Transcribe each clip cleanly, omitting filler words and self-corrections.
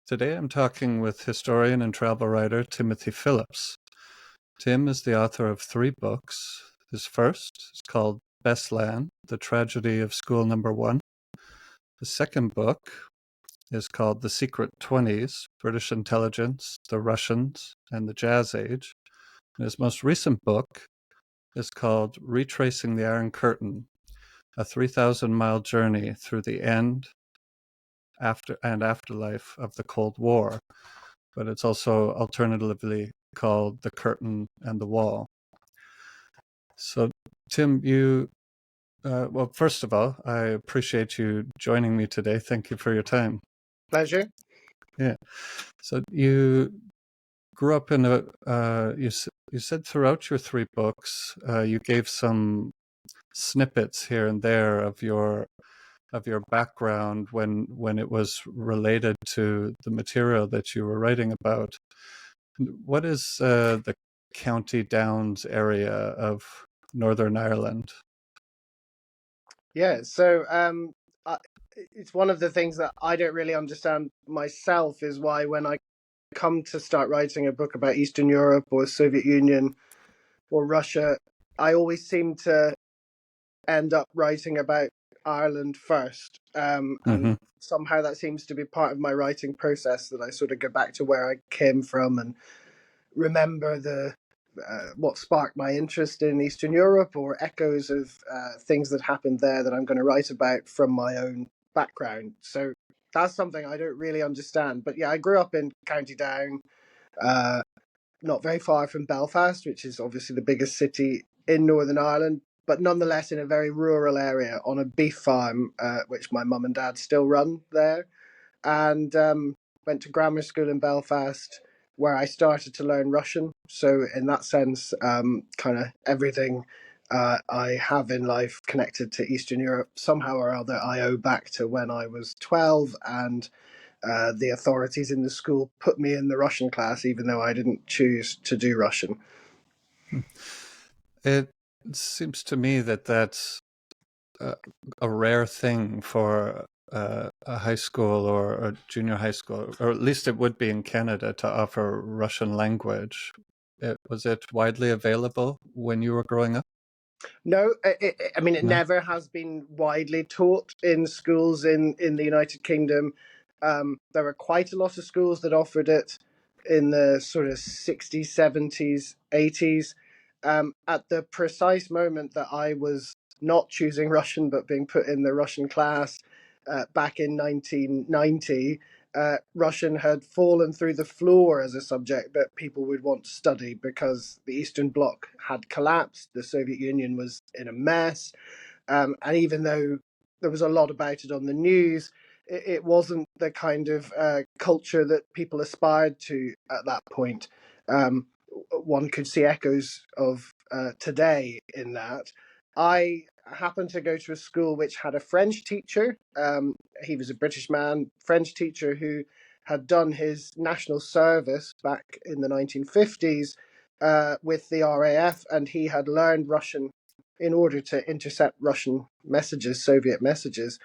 Today I'm talking with historian and travel writer Timothy Phillips. Tim is the author of 3 books. His first is called Beslan, The Tragedy of School Number 1. The second book is called The Secret Twenties, British Intelligence, the Russians, and the Jazz Age. And his most recent book is called Retracing the Iron Curtain, a 3,000-mile journey through the end and afterlife of the Cold War. But it's also alternatively called The Curtain and the Wall. So, Tim, well, first of all, I appreciate you joining me today. Thank you for your time. Pleasure. Yeah. So you grew up in you said throughout your 3 books, you gave some snippets here and there of your background when it was related to the material that you were writing about. What is the County Downs area of Northern Ireland? Yeah, so it's one of the things that I don't really understand myself is why when I come to start writing a book about Eastern Europe or Soviet Union or Russia, I always seem to end up writing about Ireland first. And somehow that seems to be part of my writing process, that I sort of go back to where I came from and remember what sparked my interest in Eastern Europe, or echoes of things that happened there that I'm going to write about from my own background. So that's something I don't really understand. But yeah, I grew up in County Down, not very far from Belfast, which is obviously the biggest city in Northern Ireland, but nonetheless in a very rural area on a beef farm, which my mum and dad still run there. And went to grammar school in Belfast, where I started to learn Russian. So in that sense, kind of everything I have in life connected to Eastern Europe, somehow or other, I owe back to when I was 12, and the authorities in the school put me in the Russian class, even though I didn't choose to do Russian. It seems to me that that's a rare thing for a high school or a junior high school, or at least it would be in Canada, to offer Russian language. Was it widely available when you were growing up? No, I mean, it never has been widely taught in schools in the United Kingdom. There were quite a lot of schools that offered it in the sort of 60s, 70s, 80s. At the precise moment that I was not choosing Russian but being put in the Russian class back in 1990, Russian had fallen through the floor as a subject that people would want to study, because the Eastern Bloc had collapsed, the Soviet Union was in a mess, and even though there was a lot about it on the news, it wasn't the kind of culture that people aspired to at that point. One could see echoes of today in that. I happened to go to a school which had a French teacher. He was a British man, French teacher, who had done his national service back in the 1950s with the RAF, and he had learned Russian in order to intercept Russian messages, Soviet messages.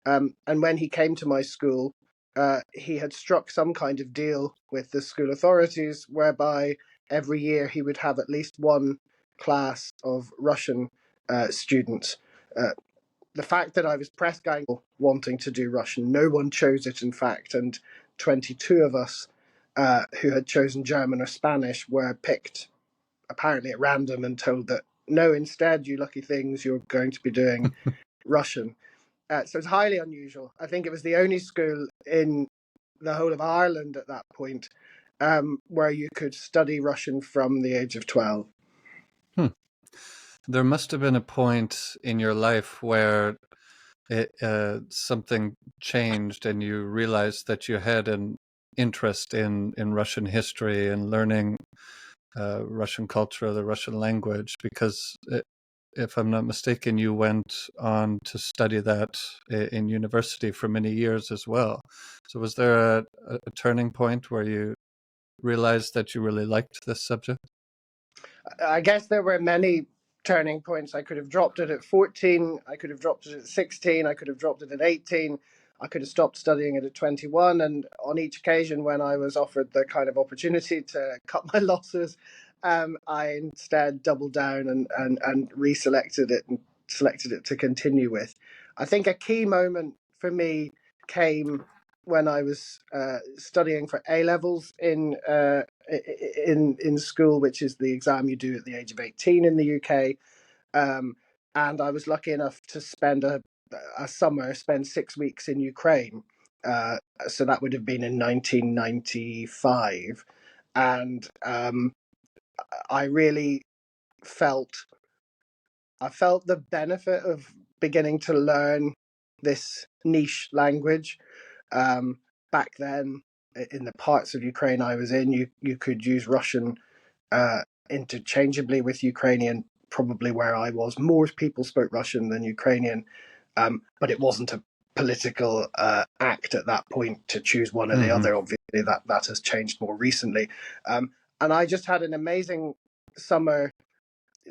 And when he came to my school, he had struck some kind of deal with the school authorities whereby every year he would have at least one class of Russian students. The fact that I was press gang wanting to do Russian, no one chose it, in fact, and 22 of us who had chosen German or Spanish were picked apparently at random and told that no, instead, you lucky things, you're going to be doing Russian. So it's highly unusual. I think it was the only school in the whole of Ireland at that point where you could study Russian from the age of 12. There must have been a point in your life where something changed and you realized that you had an interest in Russian history and learning Russian culture, the Russian language, because if I'm not mistaken, you went on to study that in university for many years as well. So was there a turning point where you realized that you really liked this subject? I guess there were many turning points. I could have dropped it at 14, I could have dropped it at 16, I could have dropped it at 18. I could have stopped studying it at 21, and on each occasion when I was offered the kind of opportunity to cut my losses, I instead doubled down and reselected it and selected it to continue with. I think a key moment for me came when I was studying for A levels in school, which is the exam you do at the age of 18 in the UK. And I was lucky enough to spend a summer, spend 6 weeks in Ukraine. So that would have been in 1995. And I really felt the benefit of beginning to learn this niche language. Back then, in the parts of Ukraine I was in, you could use Russian interchangeably with Ukrainian. Probably where I was, more people spoke Russian than Ukrainian, but it wasn't a political act at that point to choose one or the other. Obviously, that has changed more recently. And I just had an amazing summer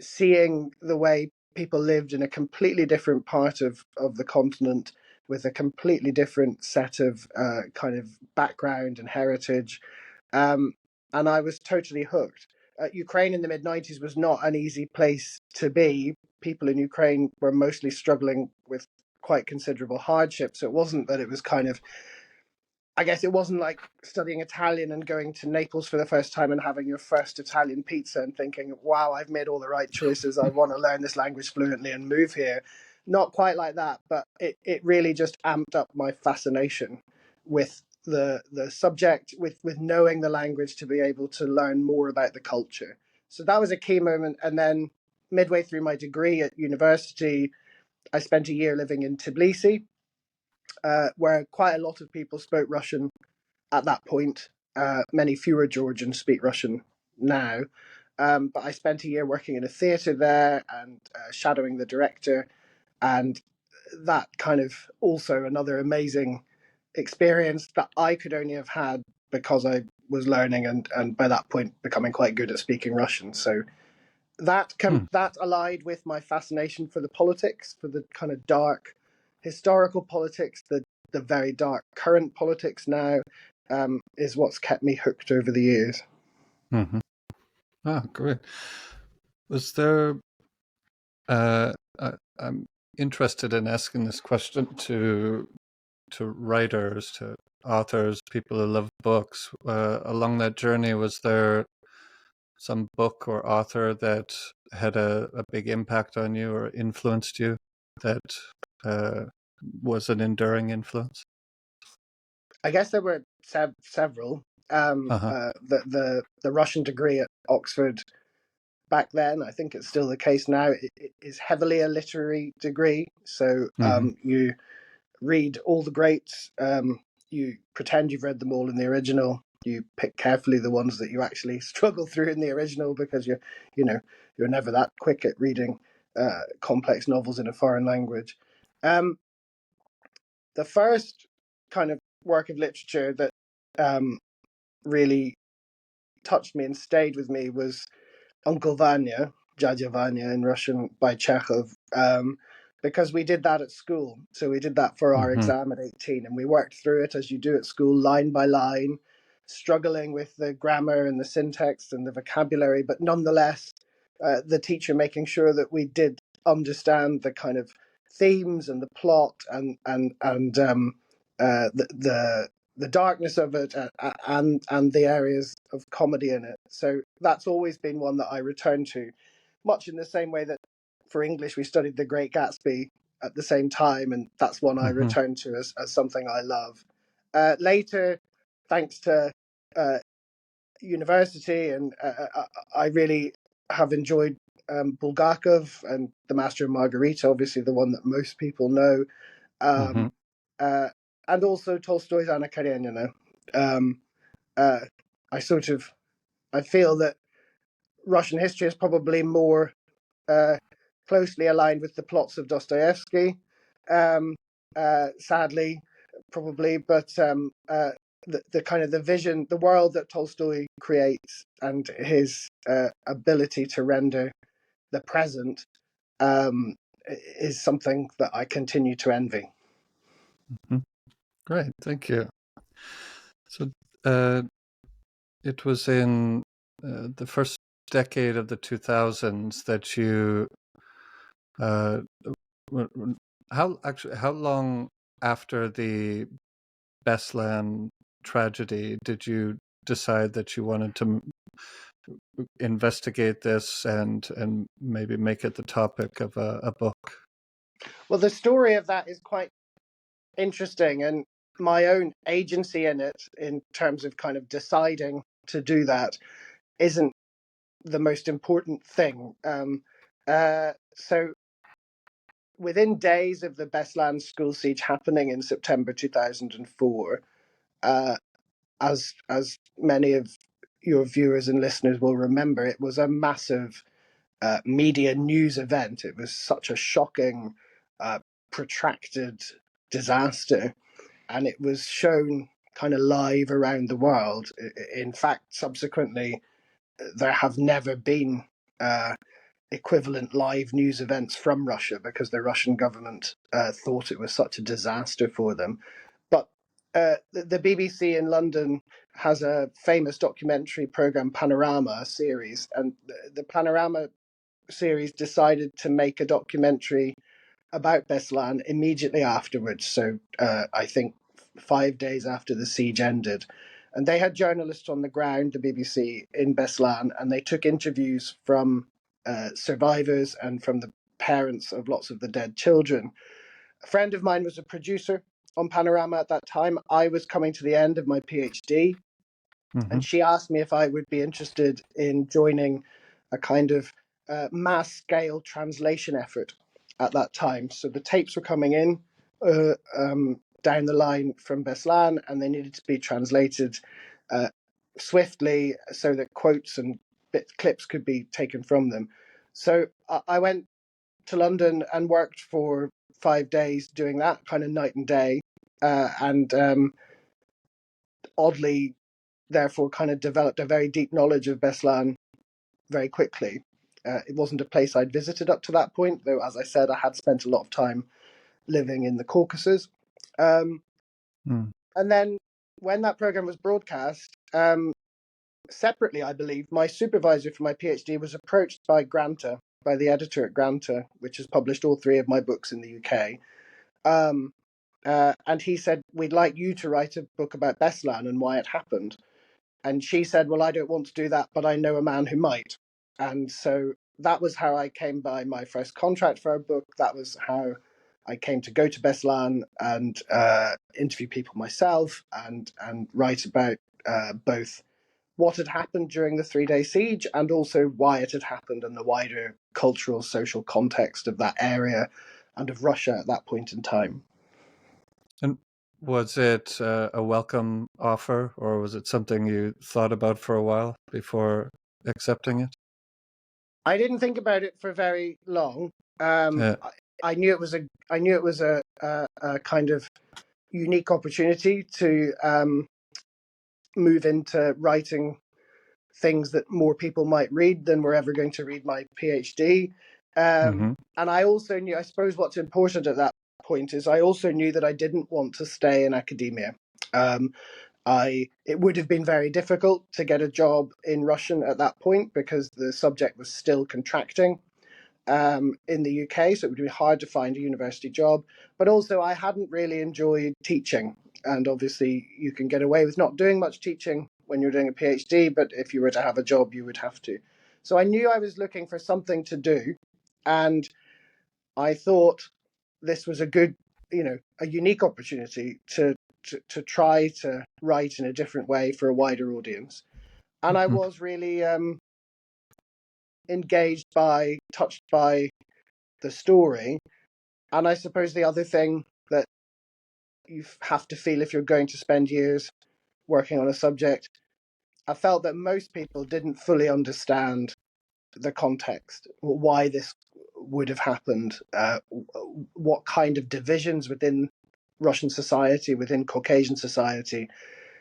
seeing the way people lived in a completely different part of the continent with a completely different set of kind of background and heritage. And I was totally hooked. Ukraine in the mid-90s was not an easy place to be. People in Ukraine were mostly struggling with quite considerable hardship. So it wasn't that it was kind of, I guess it wasn't like studying Italian and going to Naples for the first time and having your first Italian pizza and thinking, wow, I've made all the right choices. I want to learn this language fluently and move here. Not quite like that, but it really just amped up my fascination with the subject, with knowing the language to be able to learn more about the culture. So that was a key moment. And then midway through my degree at university, I spent a year living in Tbilisi, where quite a lot of people spoke Russian at that point. Many fewer Georgians speak Russian now. But I spent a year working in a theatre there and shadowing the director. And that kind of also another amazing experience that I could only have had because I was learning and by that point becoming quite good at speaking Russian. So that allied with my fascination for the politics, for the kind of dark historical politics, the very dark current politics now, is what's kept me hooked over the years. Mm-hmm. Ah, great. Was there? I'm interested in asking this question to writers, to authors, people who love books. Along that journey, was there some book or author that had a big impact on you or influenced you, that was an enduring influence? I guess there were several. The Russian degree at Oxford back then, I think it's still the case now, it is heavily a literary degree. So you read all the greats, you pretend you've read them all in the original. You pick carefully the ones that you actually struggle through in the original because you're never that quick at reading complex novels in a foreign language. The first kind of work of literature that really touched me and stayed with me was Uncle Vanya, Dядя Vanya in Russian, by Chekhov, because we did that at school. So we did that for our exam at 18, and we worked through it as you do at school, line by line, struggling with the grammar and the syntax and the vocabulary, but nonetheless, the teacher making sure that we did understand the kind of themes and the plot and the darkness of it, and the areas of comedy in it. So that's always been one that I return to, much in the same way that for English we studied The Great Gatsby at the same time, and that's one I return to as something I love. Later, thanks to university, and I really have enjoyed Bulgakov and The Master and Margarita, obviously the one that most people know. And also Tolstoy's Anna Karenina. I feel that Russian history is probably more closely aligned with the plots of Dostoevsky, sadly, probably, but the kind of the vision, the world that Tolstoy creates, and his ability to render the present is something that I continue to envy. Great, thank you. So it was in the first decade of the 2000s that you uh, how long after the Beslan tragedy did you decide that you wanted to investigate this and maybe make it the topic of a book? Well, the story of that is quite interesting, and my own agency in it, in terms of kind of deciding to do that, isn't the most important thing. So within days of the Beslan school siege happening in September 2004, as many of your viewers and listeners will remember, it was a massive media news event. It was such a shocking, protracted disaster, and it was shown kind of live around the world. In fact, subsequently, there have never been equivalent live news events from Russia because the Russian government thought it was such a disaster for them. But the BBC in London has a famous documentary program, Panorama series, and the Panorama series decided to make a documentary about Beslan immediately afterwards. So I think 5 days after the siege ended. And they had journalists on the ground, the BBC, in Beslan, and they took interviews from survivors and from the parents of lots of the dead children. A friend of mine was a producer on Panorama at that time. I was coming to the end of my PhD, Mm-hmm. and she asked me if I would be interested in joining a kind of mass scale translation effort at that time. So the tapes were coming in down the line from Beslan, and they needed to be translated swiftly so that quotes and clips could be taken from them. So I went to London and worked for 5 days doing that, kind of night and day, and oddly, therefore, kind of developed a very deep knowledge of Beslan very quickly. It wasn't a place I'd visited up to that point, though, as I said, I had spent a lot of time living in the Caucasus. And then when that program was broadcast, separately, I believe, my supervisor for my PhD was approached by Granta, by the editor at Granta, which has published all three of my books in the UK. And he said, "We'd like you to write a book about Beslan and why it happened." And she said, "Well, I don't want to do that, but I know a man who might." And so that was how I came by my first contract for a book. That was how I came to go to Beslan and interview people myself and write about both what had happened during the 3 day siege and also why it had happened and the wider cultural, social context of that area and of Russia at that point in time. And was it a welcome offer, or was it something you thought about for a while before accepting it? I didn't think about it for very long. I knew it was a kind of unique opportunity to move into writing things that more people might read than were ever going to read my PhD. And I also knew, I suppose what's important at that point is I also knew that I didn't want to stay in academia. It would have been very difficult to get a job in Russian at that point because the subject was still contracting in the UK, so it would be hard to find a university job. But also, I hadn't really enjoyed teaching, and obviously, you can get away with not doing much teaching when you're doing a PhD. But if you were to have a job, you would have to. So I knew I was looking for something to do, and I thought this was a good, a unique opportunity to try to write in a different way for a wider audience. And I was really engaged touched by the story. And I suppose the other thing that you have to feel if you're going to spend years working on a subject, I felt that most people didn't fully understand the context, why this would have happened, what kind of divisions within Russian society, within Caucasian society,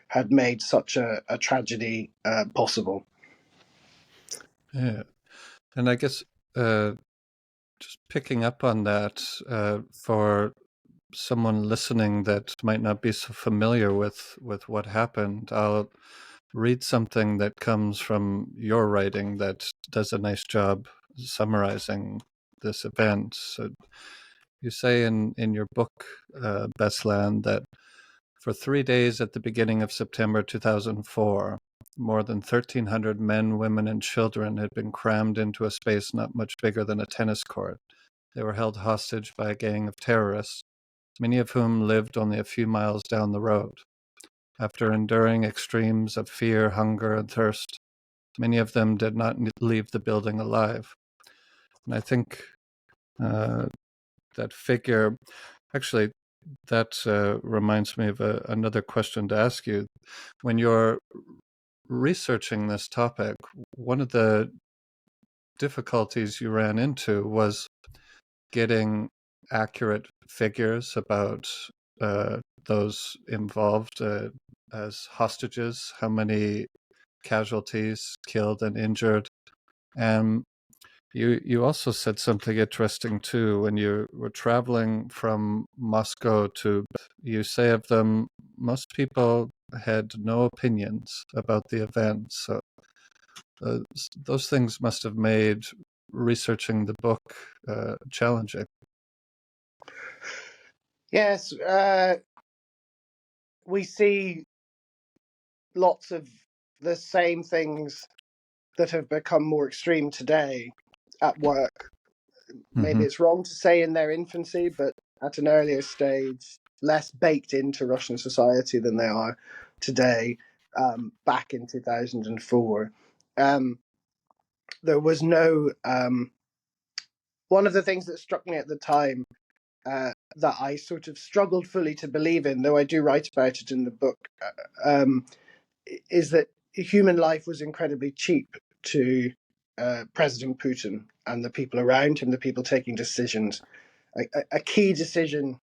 had made such a tragedy possible. Yeah. And I guess just picking up on that, for someone listening that might not be so familiar with what happened, I'll read something that comes from your writing that does a nice job summarizing this event. So you say in your book, Beslan, that for 3 days at the beginning of September 2004, more than 1,300 men, women, and children had been crammed into a space not much bigger than a tennis court. They were held hostage by a gang of terrorists, many of whom lived only a few miles down the road. After enduring extremes of fear, hunger, and thirst, many of them did not leave the building alive. And I think that figure, actually, that reminds me of another question to ask you. When you're researching this topic, one of the difficulties you ran into was getting accurate figures about those involved as hostages, how many casualties, killed and injured. And you also said something interesting too when you were traveling from Moscow to, you say of them, most people had no opinions about the event. So those things must have made researching the book challenging. Yes, we see lots of the same things that have become more extreme today at work. Maybe it's wrong to say in their infancy, but at an earlier stage, less baked into Russian society than they are today, back in 2004. There was no... one of the things that struck me at the time, that I sort of struggled fully to believe in, though I do write about it in the book, is that human life was incredibly cheap to President Putin and the people around him, the people taking decisions. A key decision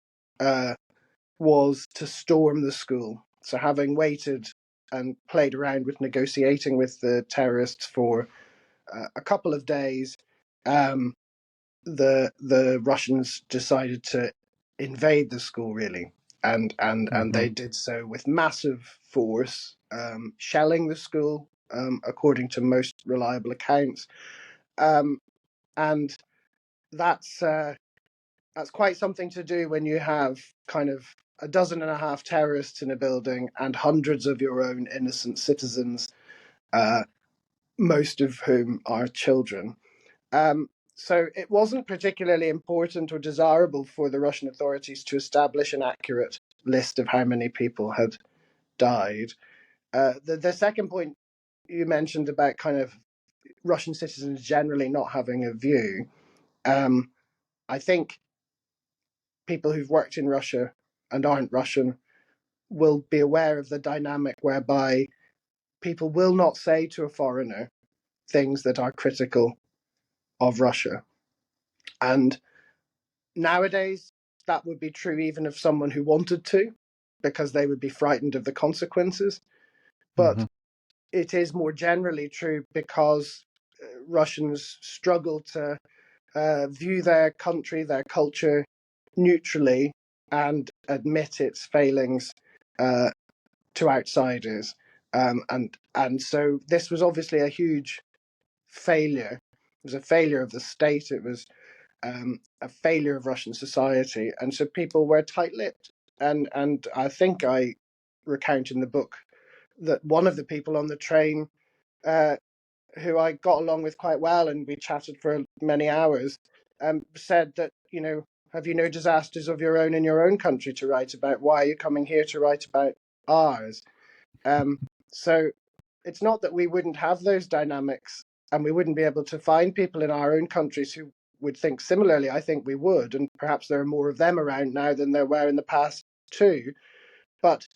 was to storm the school. So having waited and played around with negotiating with the terrorists for a couple of days, the Russians decided to invade the school, really, and they did so with massive force, shelling the school, according to most reliable accounts, and that's quite something to do when you have kind of a dozen and a half terrorists in a building and hundreds of your own innocent citizens, most of whom are children. So it wasn't particularly important or desirable for the Russian authorities to establish an accurate list of how many people had died. The second point you mentioned about kind of Russian citizens generally not having a view, I think people who've worked in Russia and aren't Russian will be aware of the dynamic whereby people will not say to a foreigner things that are critical of Russia. And nowadays, that would be true even of someone who wanted to, because they would be frightened of the consequences. But it is more generally true because Russians struggle to view their country, their culture neutrally and admit its failings to outsiders. And so this was obviously a huge failure. It was a failure of the state. It was a failure of Russian society, and so people were tight-lipped. And I think I recount in the book that one of the people on the train, who I got along with quite well, and we chatted for many hours, said that, have you no disasters of your own in your own country to write about? Why are you coming here to write about ours? So it's not that we wouldn't have those dynamics and we wouldn't be able to find people in our own countries who would think similarly. I think we would, and perhaps there are more of them around now than there were in the past too. But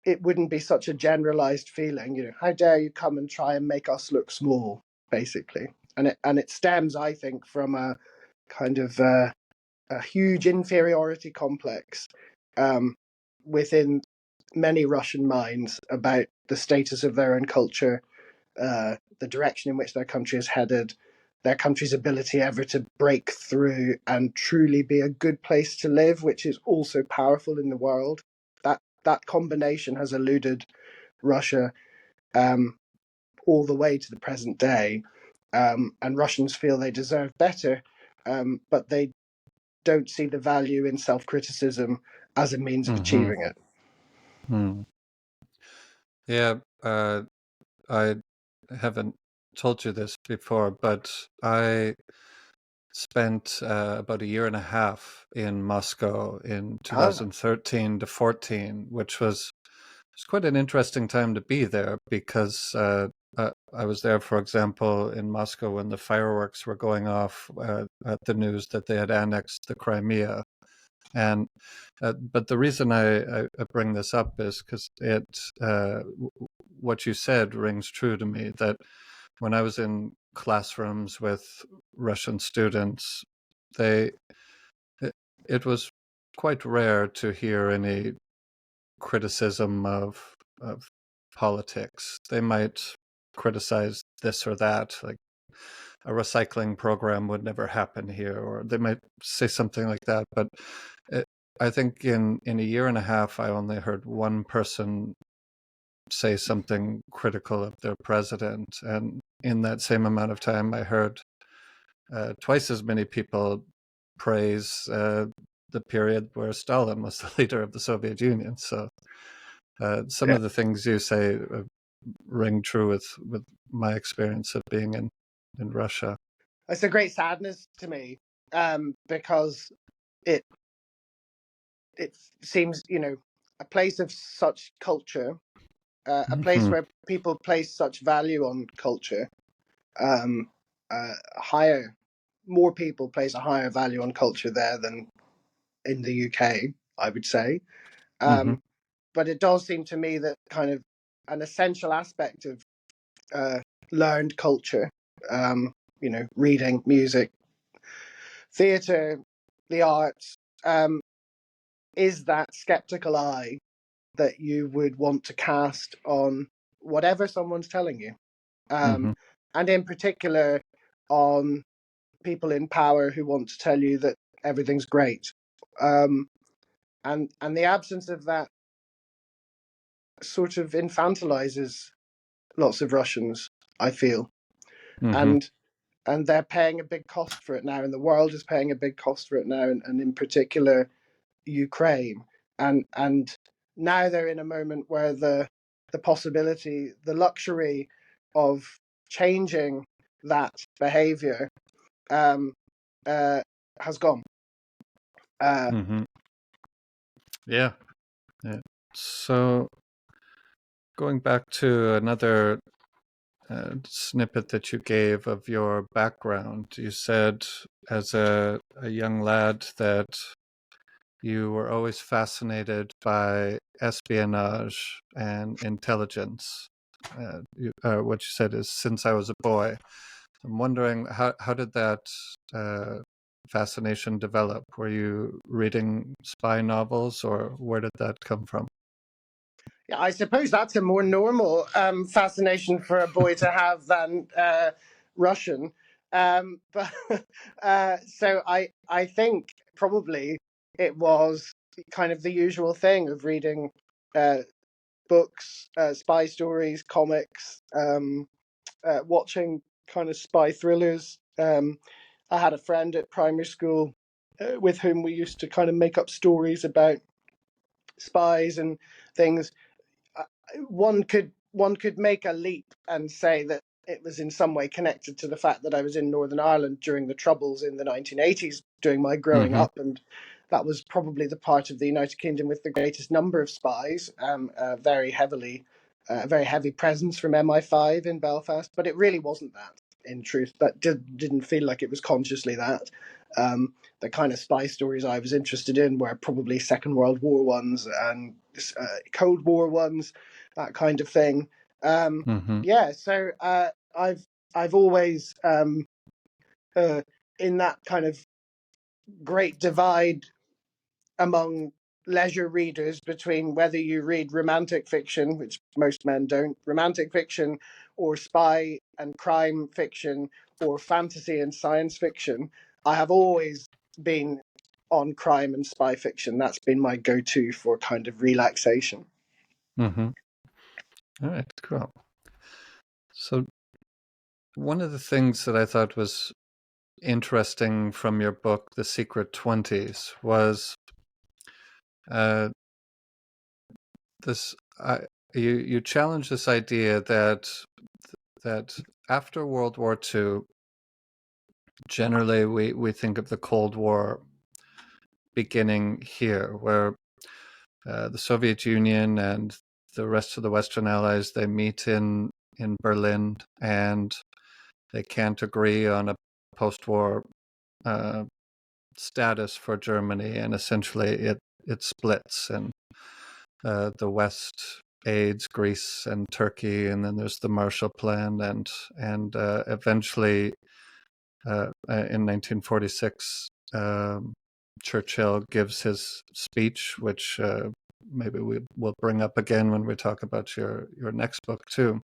it wouldn't be such a generalized feeling, how dare you come and try and make us look small, basically. And it stems, I think, from a kind of a huge inferiority complex within many Russian minds about the status of their own culture, the direction in which their country is headed, their country's ability ever to break through and truly be a good place to live, which is also powerful in the world. That combination has eluded Russia all the way to the present day, and Russians feel they deserve better, but they don't see the value in self-criticism as a means of achieving it. Mm. Yeah, I haven't told you this before, but I spent about a year and a half in Moscow in 2013 to 14, which was quite an interesting time to be there because I was there, for example, in Moscow when the fireworks were going off at the news that they had annexed the Crimea. And but the reason I bring this up is because what you said rings true to me, that when I was in classrooms with Russian students, it, it was quite rare to hear any criticism of politics. They might criticize this or that, like a recycling program would never happen here, or they might say something like that. But I think in a year and a half, I only heard one person say something critical of their president, and in that same amount of time, I heard twice as many people praise the period where Stalin was the leader of the Soviet Union. So some of the things you say ring true with my experience of being in Russia. It's a great sadness to me, because it seems, a place of such culture, a place where people place such value on culture, more people place a higher value on culture there than in the UK, I would say. But it does seem to me that kind of an essential aspect of learned culture, reading, music, theatre, the arts, is that skeptical eye that you would want to cast on whatever someone's telling you. And in particular on people in power who want to tell you that everything's great. And the absence of that sort of infantilizes lots of Russians, I feel. And they're paying a big cost for it now, and the world is paying a big cost for it now, and in particular Ukraine. And now they're in a moment where the possibility, the luxury of changing that behavior has gone. Yeah. So going back to another snippet that you gave of your background, you said as a young lad that you were always fascinated by espionage and intelligence. What you said is, since I was a boy. I'm wondering, how did that fascination develop? Were you reading spy novels, or where did that come from? Yeah, I suppose that's a more normal fascination for a boy to have than Russian. But so I think probably it was kind of the usual thing of reading books, spy stories, comics, watching kind of spy thrillers. I had a friend at primary school with whom we used to kind of make up stories about spies and things. One could make a leap and say that it was in some way connected to the fact that I was in Northern Ireland during the Troubles in the 1980s, during my growing up, and that was probably the part of the United Kingdom with the greatest number of spies, very heavy presence from MI5 in Belfast. But it really wasn't that, in truth. That didn't feel like it was consciously that. The kind of spy stories I was interested in were probably Second World War ones and Cold War ones, that kind of thing. Yeah, so I've always in that kind of great divide among leisure readers between whether you read romantic fiction, which most men don't, romantic fiction, or spy and crime fiction, or fantasy and science fiction, I have always been on crime and spy fiction. That's been my go-to for kind of relaxation. Mm-hmm. All right, cool. So one of the things that I thought was interesting from your book, The Secret Twenties, was this. You challenge this idea that after World War II, generally we think of the Cold War beginning here, where the Soviet Union and the rest of the Western Allies, they meet in Berlin, and they can't agree on a post-war status for Germany, and essentially it splits, and the West aids Greece and Turkey, and then there's the Marshall Plan, and eventually in 1946, Churchill gives his speech, which maybe we will bring up again when we talk about your next book too.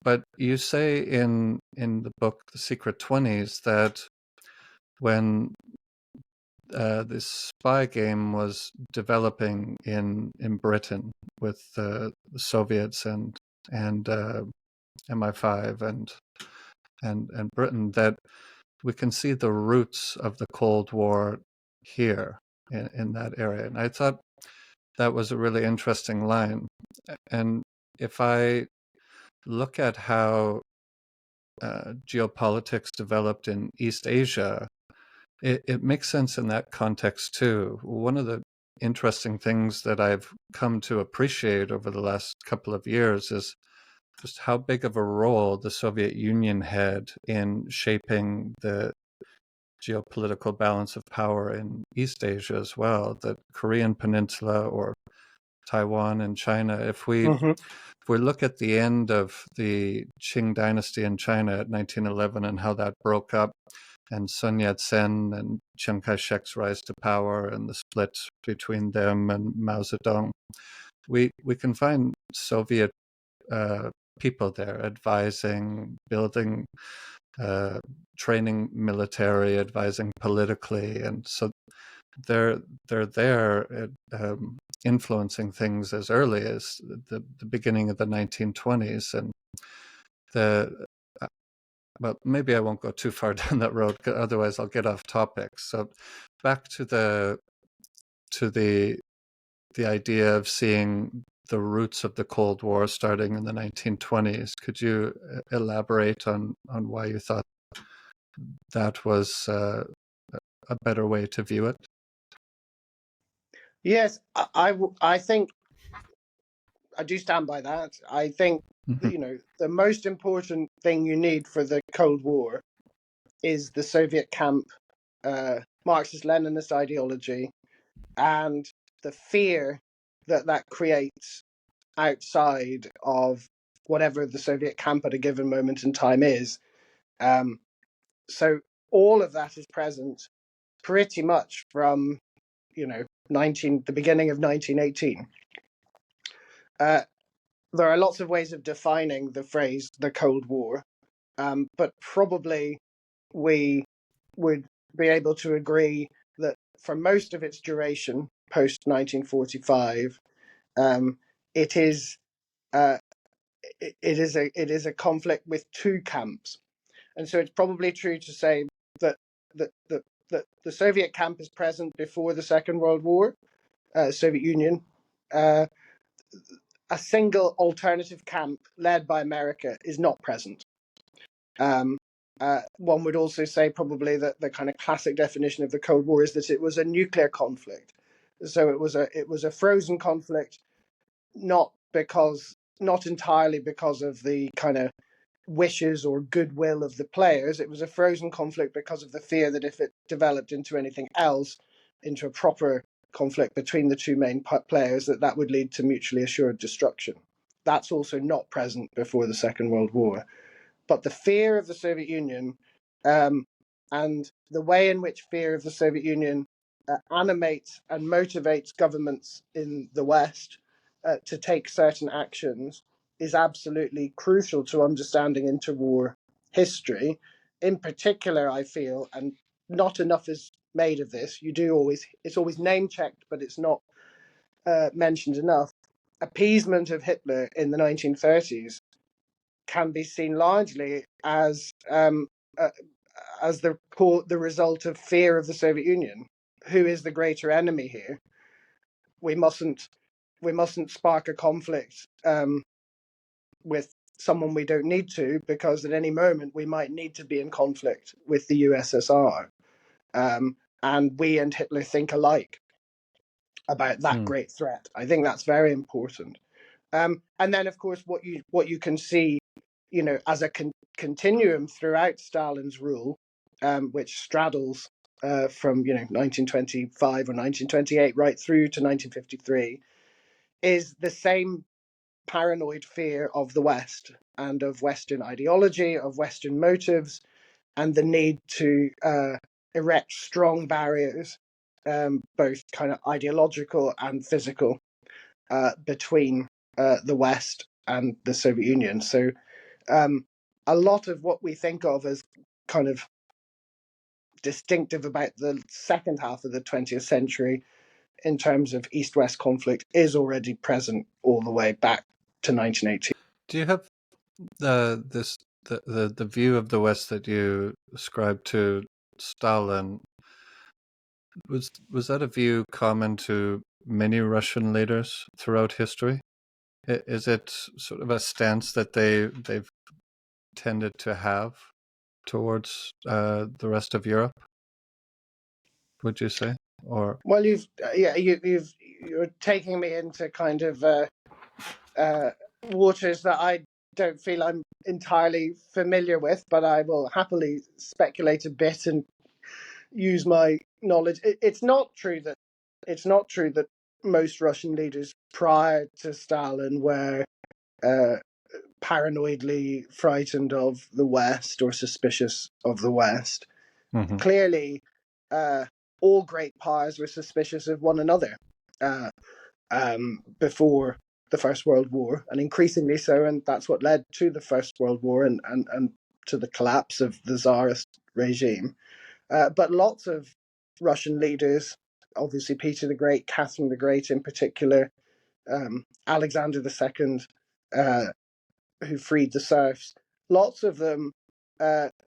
But you say in the book, The Secret Twenties, that when this spy game was developing in Britain with the Soviets and MI5 and Britain, that we can see the roots of the Cold War here in that area. And I thought that was a really interesting line. And if I look at how geopolitics developed in East Asia, it makes sense in that context too. One of the interesting things that I've come to appreciate over the last couple of years is just how big of a role the Soviet Union had in shaping the geopolitical balance of power in East Asia as well. The Korean Peninsula or Taiwan and China. If we look at the end of the Qing dynasty in China at 1911 and how that broke up, and Sun Yat-sen and Chiang Kai-shek's rise to power and the split between them and Mao Zedong, we can find Soviet people there advising, building, training military, advising politically, and so they're there influencing things as early as the beginning of the 1920s, and but maybe I won't go too far down that road, otherwise I'll get off topic. So back to the idea of seeing the roots of the Cold War starting in the 1920s. Could you elaborate on why you thought that was a better way to view it? Yes, I think I do stand by that. I think the most important thing you need for the Cold War is the Soviet camp, Marxist-Leninist ideology, and the fear that creates outside of whatever the Soviet camp at a given moment in time is. So all of that is present pretty much from the beginning of 1918. There are lots of ways of defining the phrase the Cold War, but probably we would be able to agree that for most of its duration, post 1945, it is a conflict with two camps, and so it's probably true to say that the Soviet camp is present before the Second World War, Soviet Union. A single alternative camp led by America is not present. One would also say probably that the kind of classic definition of the Cold War is that it was a nuclear conflict. So it was a frozen conflict, not entirely because of the kind of wishes or goodwill of the players. It was a frozen conflict because of the fear that if it developed into anything else, into a proper conflict between the two main players, that would lead to mutually assured destruction. That's also not present before the Second World War. But the fear of the Soviet Union and the way in which fear of the Soviet Union animates and motivates governments in the West to take certain actions is absolutely crucial to understanding interwar history. In particular, I feel, and not enough is made of this. It's always name checked, but it's not mentioned enough. Appeasement of Hitler in the 1930s can be seen largely as the result of fear of the Soviet Union. Who is the greater enemy here? We mustn't spark a conflict with someone we don't need to, because at any moment we might need to be in conflict with the USSR. And we and Hitler think alike about that great threat. I think that's very important. And then, of course, what you can see, as a continuum throughout Stalin's rule, which straddles from 1925 or 1928 right through to 1953, is the same paranoid fear of the West and of Western ideology, of Western motives, and the need to erect strong barriers, both kind of ideological and physical, between the West and the Soviet Union. So a lot of what we think of as kind of distinctive about the second half of the 20th century in terms of East-West conflict is already present all the way back to 1918. Do you have the view of the West that you ascribed to Stalin? Was that a view common to many Russian leaders throughout history? Is it sort of a stance that they've tended to have towards the rest of Europe? Would you say? Or well, you're taking me into kind of waters that I don't feel I'm entirely familiar with, but I will happily speculate a bit and use my knowledge. It's not true that most Russian leaders prior to Stalin were paranoidly frightened of the West or suspicious of the West. mm-hmm. Clearly, all great powers were suspicious of one another before the First World War, and increasingly so, and that's what led to the First World War and to the collapse of the Tsarist regime. But lots of Russian leaders, obviously Peter the Great, Catherine the Great in particular, Alexander II, who freed the serfs, lots of them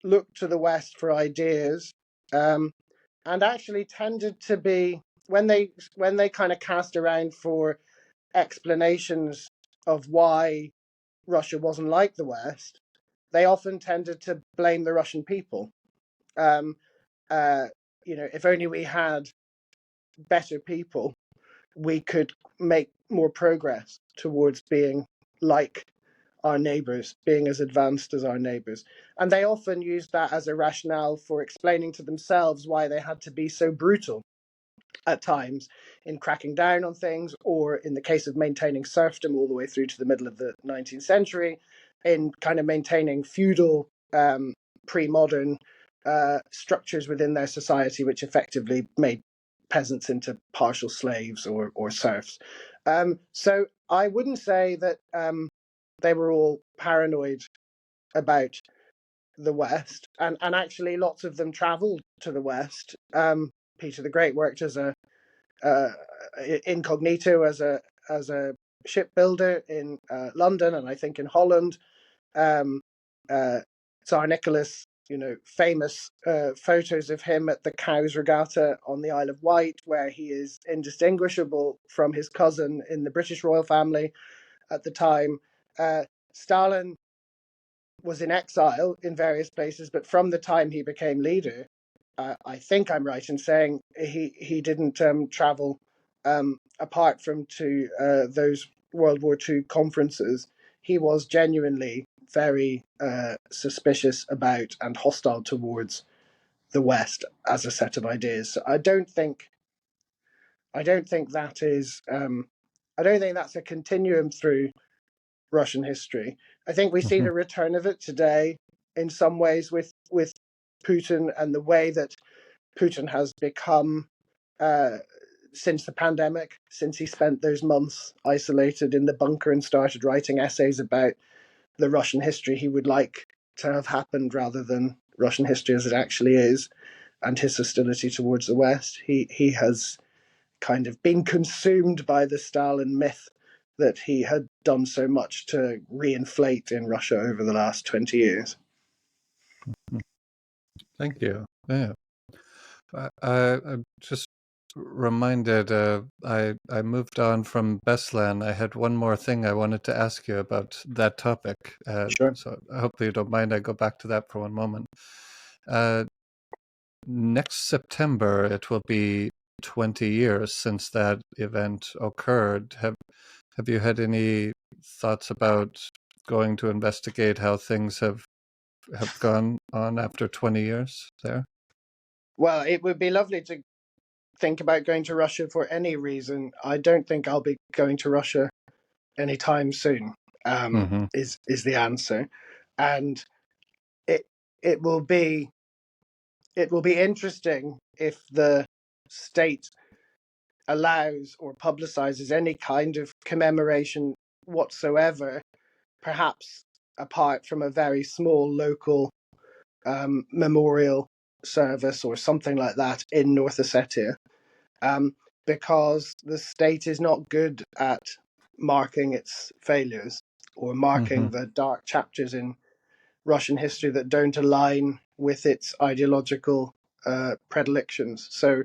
looked to the West for ideas, and actually tended to be, when they kind of cast around for explanations of why Russia wasn't like the West, they often tended to blame the Russian people. If only we had better people, we could make more progress towards being like our neighbours, being as advanced as our neighbours. And they often used that as a rationale for explaining to themselves why they had to be so brutal at times in cracking down on things, or in the case of maintaining serfdom all the way through to the middle of the 19th century, in kind of maintaining feudal, pre-modern structures within their society, which effectively made peasants into partial slaves or serfs. So I wouldn't say that they were all paranoid about the West, and actually lots of them travelled to the West. Peter the Great worked as a incognito as a shipbuilder in London, and I think in Holland. Tsar Nicholas, famous photos of him at the Cowes Regatta on the Isle of Wight, where he is indistinguishable from his cousin in the British royal family at the time. Stalin was in exile in various places, but from the time he became leader, I think I'm right in saying he didn't travel apart from to those World War II conferences. He was genuinely very suspicious about and hostile towards the West as a set of ideas. So I don't think that is. I don't think that's a continuum through Russian history. I think we see the return of it today in some ways with Putin, and the way that Putin has become since the pandemic, since he spent those months isolated in the bunker and started writing essays about the Russian history he would like to have happened rather than Russian history as it actually is, and his hostility towards the West. He has kind of been consumed by the Stalin myth that he had done so much to reinflate in Russia over the last 20 years. Thank you. Yeah. I'm just reminded, I moved on from Beslan. I had one more thing I wanted to ask you about that topic. Sure. So I hope you don't mind I go back to that for one moment. Next September, it will be 20 years since that event occurred. Have you had any thoughts about going to investigate how things have gone on after 20 years there? Well, it would be lovely to think about going to Russia for any reason. I don't think I'll be going to Russia anytime soon. Is the answer, and it it will be interesting if the state allows or publicizes any kind of commemoration whatsoever, perhaps apart from a very small local memorial service or something like that in North Ossetia, because the state is not good at marking its failures or marking the dark chapters in Russian history that don't align with its ideological predilections. So,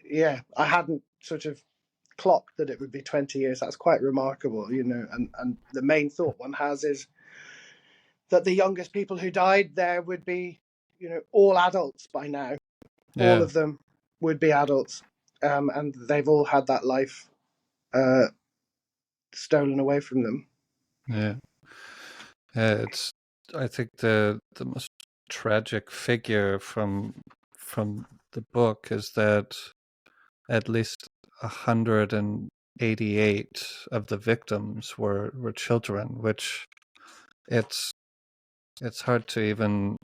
yeah, I hadn't sort of clocked that it would be 20 years. That's quite remarkable, and the main thought one has is that the youngest people who died there would be, all adults by now. Yeah. All of them would be adults, and they've all had that life stolen away from them. Yeah. It's, I think, the most tragic figure from the book is that at least 188 of the victims were children, which it's hard to even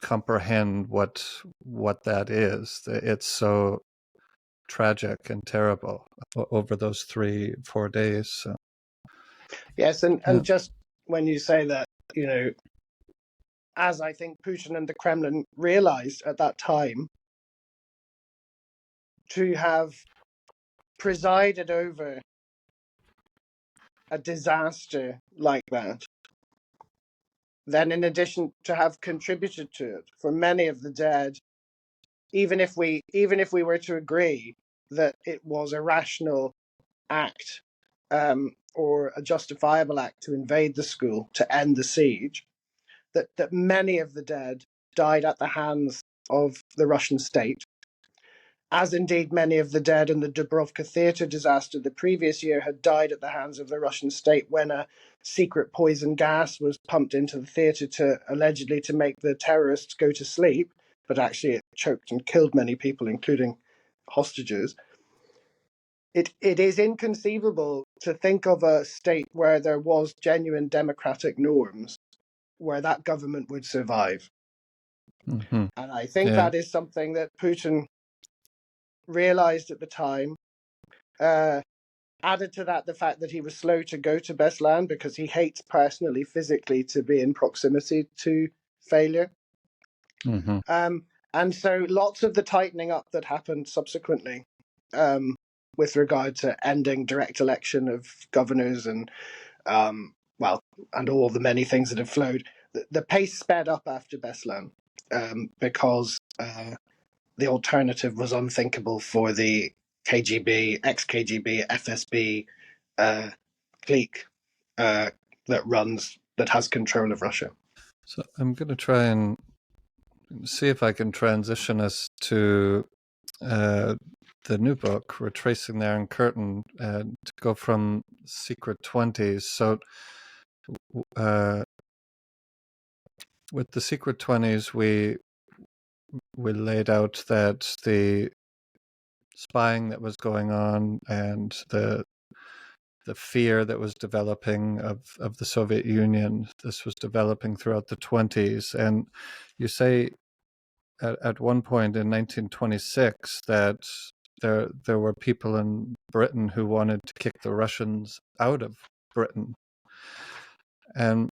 comprehend what that is. It's so tragic and terrible over those 3-4 days. So. Yes, and just when you say that, as I think Putin and the Kremlin realized at that time, to have presided over a disaster like that, then in addition to have contributed to it, for many of the dead, even if we were to agree that it was a rational act or a justifiable act to invade the school to end the siege, that many of the dead died at the hands of the Russian state, as indeed many of the dead in the Dubrovka theatre disaster the previous year had died at the hands of the Russian state when a secret poison gas was pumped into the theatre to allegedly to make the terrorists go to sleep, but actually it choked and killed many people, including hostages. It is inconceivable to think of a state where there was genuine democratic norms, where that government would survive. And I think that is something that Putin realized at the time. Added to that, the fact that he was slow to go to Beslan because he hates personally, physically, to be in proximity to failure. And so lots of the tightening up that happened subsequently with regard to ending direct election of governors and, and all the many things that have flowed, the pace sped up after Beslan because the alternative was unthinkable for the KGB, ex-KGB, FSB clique that has control of Russia. So I'm going to try and see if I can transition us to the new book, Retracing the Iron Curtain, to go from Secret Twenties. So with the Secret Twenties, we laid out that the spying that was going on and the fear that was developing of the Soviet Union, this was developing throughout the 20s. And you say at one point in 1926 that there were people in Britain who wanted to kick the Russians out of Britain. And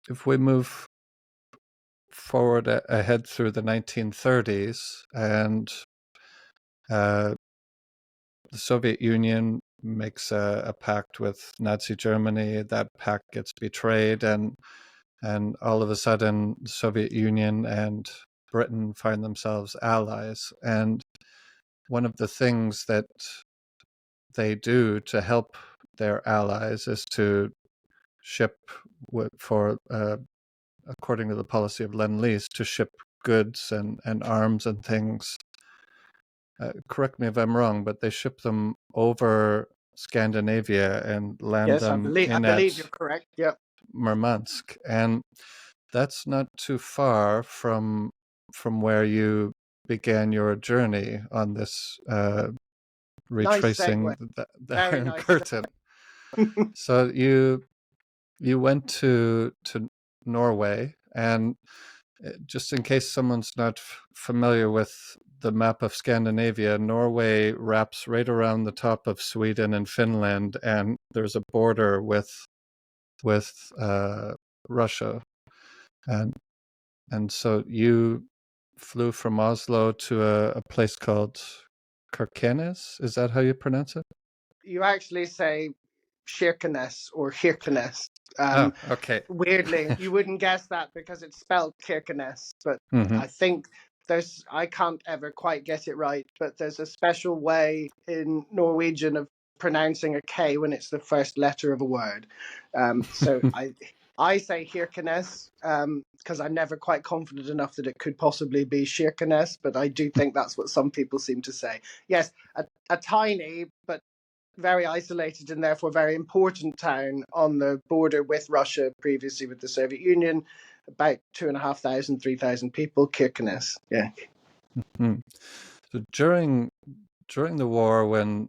if we move forward ahead through the 1930s, and the Soviet Union makes a pact with Nazi Germany. That pact gets betrayed, and all of a sudden, the Soviet Union and Britain find themselves allies. And one of the things that they do to help their allies is to ship for according to the policy of Lend-Lease, to ship goods and arms and things. Correct me if I'm wrong, but they ship them over Scandinavia and land Yes, I them believe you're correct. Yeah. Murmansk. And that's not too far from where you began your journey on this Nice segue. retracing the Very Iron nice Curtain. So you went to Norway, and just in case someone's not familiar with the map of Scandinavia, Norway wraps right around the top of Sweden and Finland, and there's a border with Russia, and so you flew from Oslo to a place called Kirkenes. Is that how you pronounce it? You actually say Kirkenes or Hirkenes. Oh, okay. Weirdly, you wouldn't guess that because it's spelled Kirkenes, but Mm-hmm. I think I can't ever quite get it right, but there's a special way in Norwegian of pronouncing a K when it's the first letter of a word. So I say Hirkenes because I'm never quite confident enough that it could possibly be Kirkenes, but I do think that's what some people seem to say. Yes, a tiny but very isolated and therefore very important town on the border with Russia, previously with the Soviet Union, about 2,500, 3,000 people, Kirkenes. Yeah. Mm-hmm. So during the war, when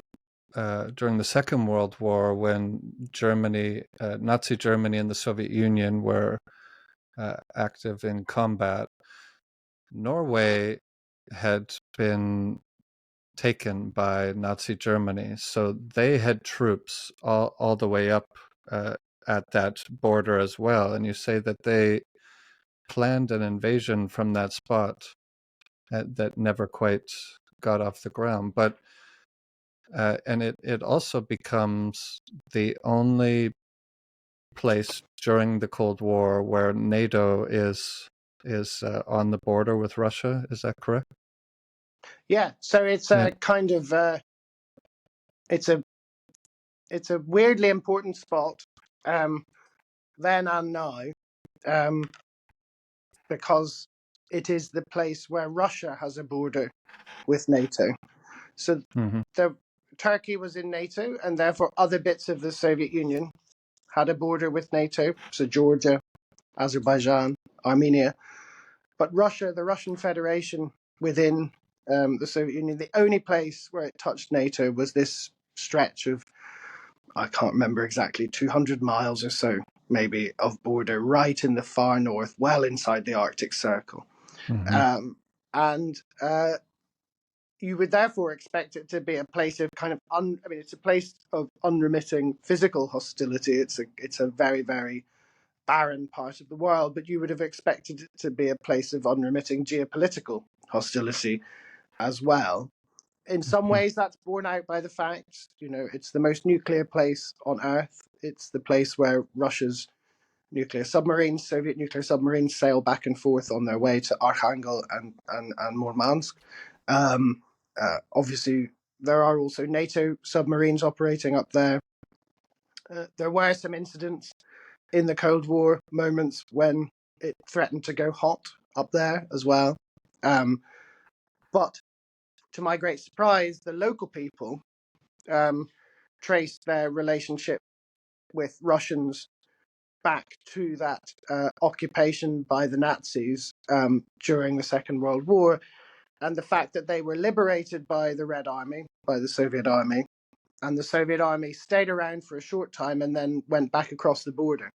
during the Second World War, when Nazi Germany and the Soviet Union were active in combat, Norway had been taken by Nazi Germany. So they had troops all the way up at that border as well. And you say that they planned an invasion from that spot that never quite got off the ground. But and it also becomes the only place during the Cold War where NATO is on the border with Russia. Is that correct? Yeah. So it's a kind of it's a weirdly important spot then and now because it is the place where Russia has a border with NATO. So Mm-hmm. Turkey was in NATO, and therefore other bits of the Soviet Union had a border with NATO. So Georgia, Azerbaijan, Armenia. But Russia, the Russian Federation within the Soviet Union, the only place where it touched NATO was this stretch of, I can't remember exactly, 200 miles or so, maybe, of border right in the far north, well inside the Arctic Circle. Mm-hmm. And you would therefore expect it to be a place of kind of it's a place of unremitting physical hostility. It's a very, very barren part of the world, but you would have expected it to be a place of unremitting geopolitical hostility as well. In some ways, that's borne out by the fact, it's the most nuclear place on Earth. It's the place where Russia's nuclear submarines, Soviet nuclear submarines, sail back and forth on their way to Archangel and Murmansk. Obviously, there are also NATO submarines operating up there. There were some incidents in the Cold War, moments when it threatened to go hot up there as well. But to my great surprise, the local people traced their relationship with Russians back to that occupation by the Nazis during the Second World War, and the fact that they were liberated by the Red Army, by the Soviet Army, and the Soviet Army stayed around for a short time and then went back across the border.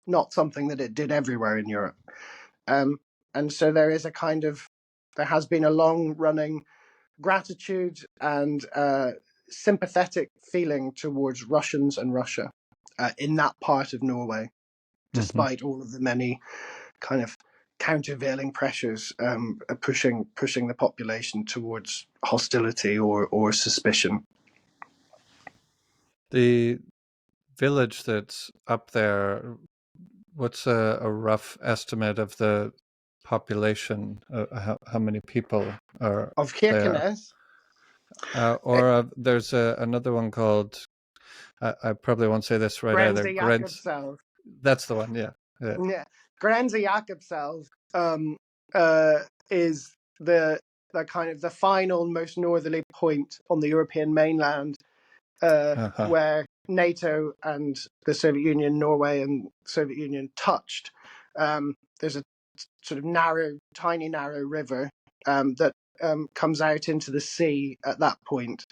Not something that it did everywhere in Europe. And so there has been a long-running gratitude and sympathetic feeling towards Russians and Russia in that part of Norway. despite all of the many kind of countervailing pressures pushing the population towards hostility or suspicion. The village that's up there, what's a rough estimate of the population? How many people are Of there? Kirkenes? There's another one called, I probably won't say this right either. Grense Jakobselv. That's the one, yeah. Yeah. Grense Jakobselv is the kind of the final, most northerly point on the European mainland where NATO and the Soviet Union, Norway and Soviet Union touched. There's a sort of tiny narrow river that comes out into the sea at that point.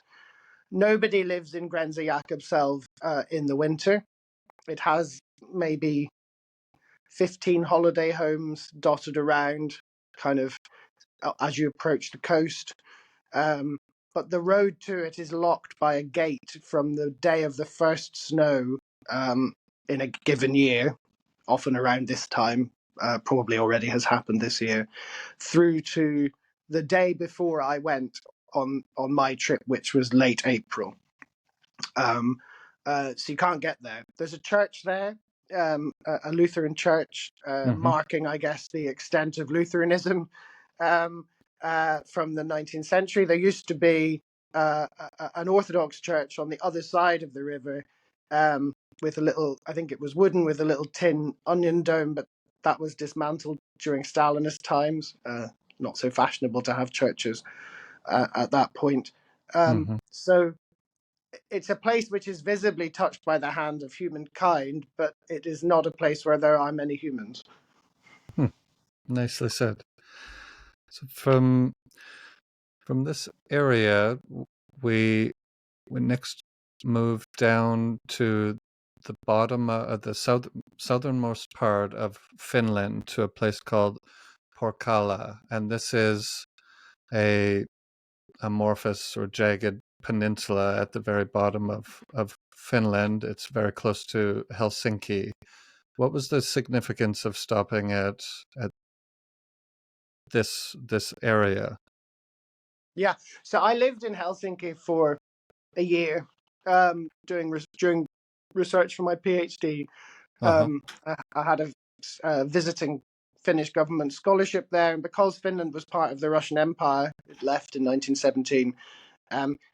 Nobody lives in Grense Jakobselv in the winter. It has maybe 15 holiday homes dotted around, kind of as you approach the coast. But the road to it is locked by a gate from the day of the first snow in a given year, often around this time, probably already has happened this year, through to the day before I went on my trip, which was late April. So you can't get there. There's a church there, a Lutheran church, marking, I guess, the extent of Lutheranism from the 19th century. There used to be an Orthodox church on the other side of the river with a little, I think it was wooden, with a little tin onion dome, but that was dismantled during Stalinist times. Not so fashionable to have churches at that point. So it's a place which is visibly touched by the hand of humankind, but it is not a place where there are many humans. Nicely said. So from this area, we next move down to the bottom of the southernmost part of Finland to a place called Porkala, and this is a amorphous or jagged peninsula at the very bottom of Finland. It's very close to Helsinki. What was the significance of stopping at this area? Yeah, so I lived in Helsinki for a year doing research for my PhD. I had a visiting Finnish government scholarship there, and because Finland was part of the Russian Empire, it left in 1917.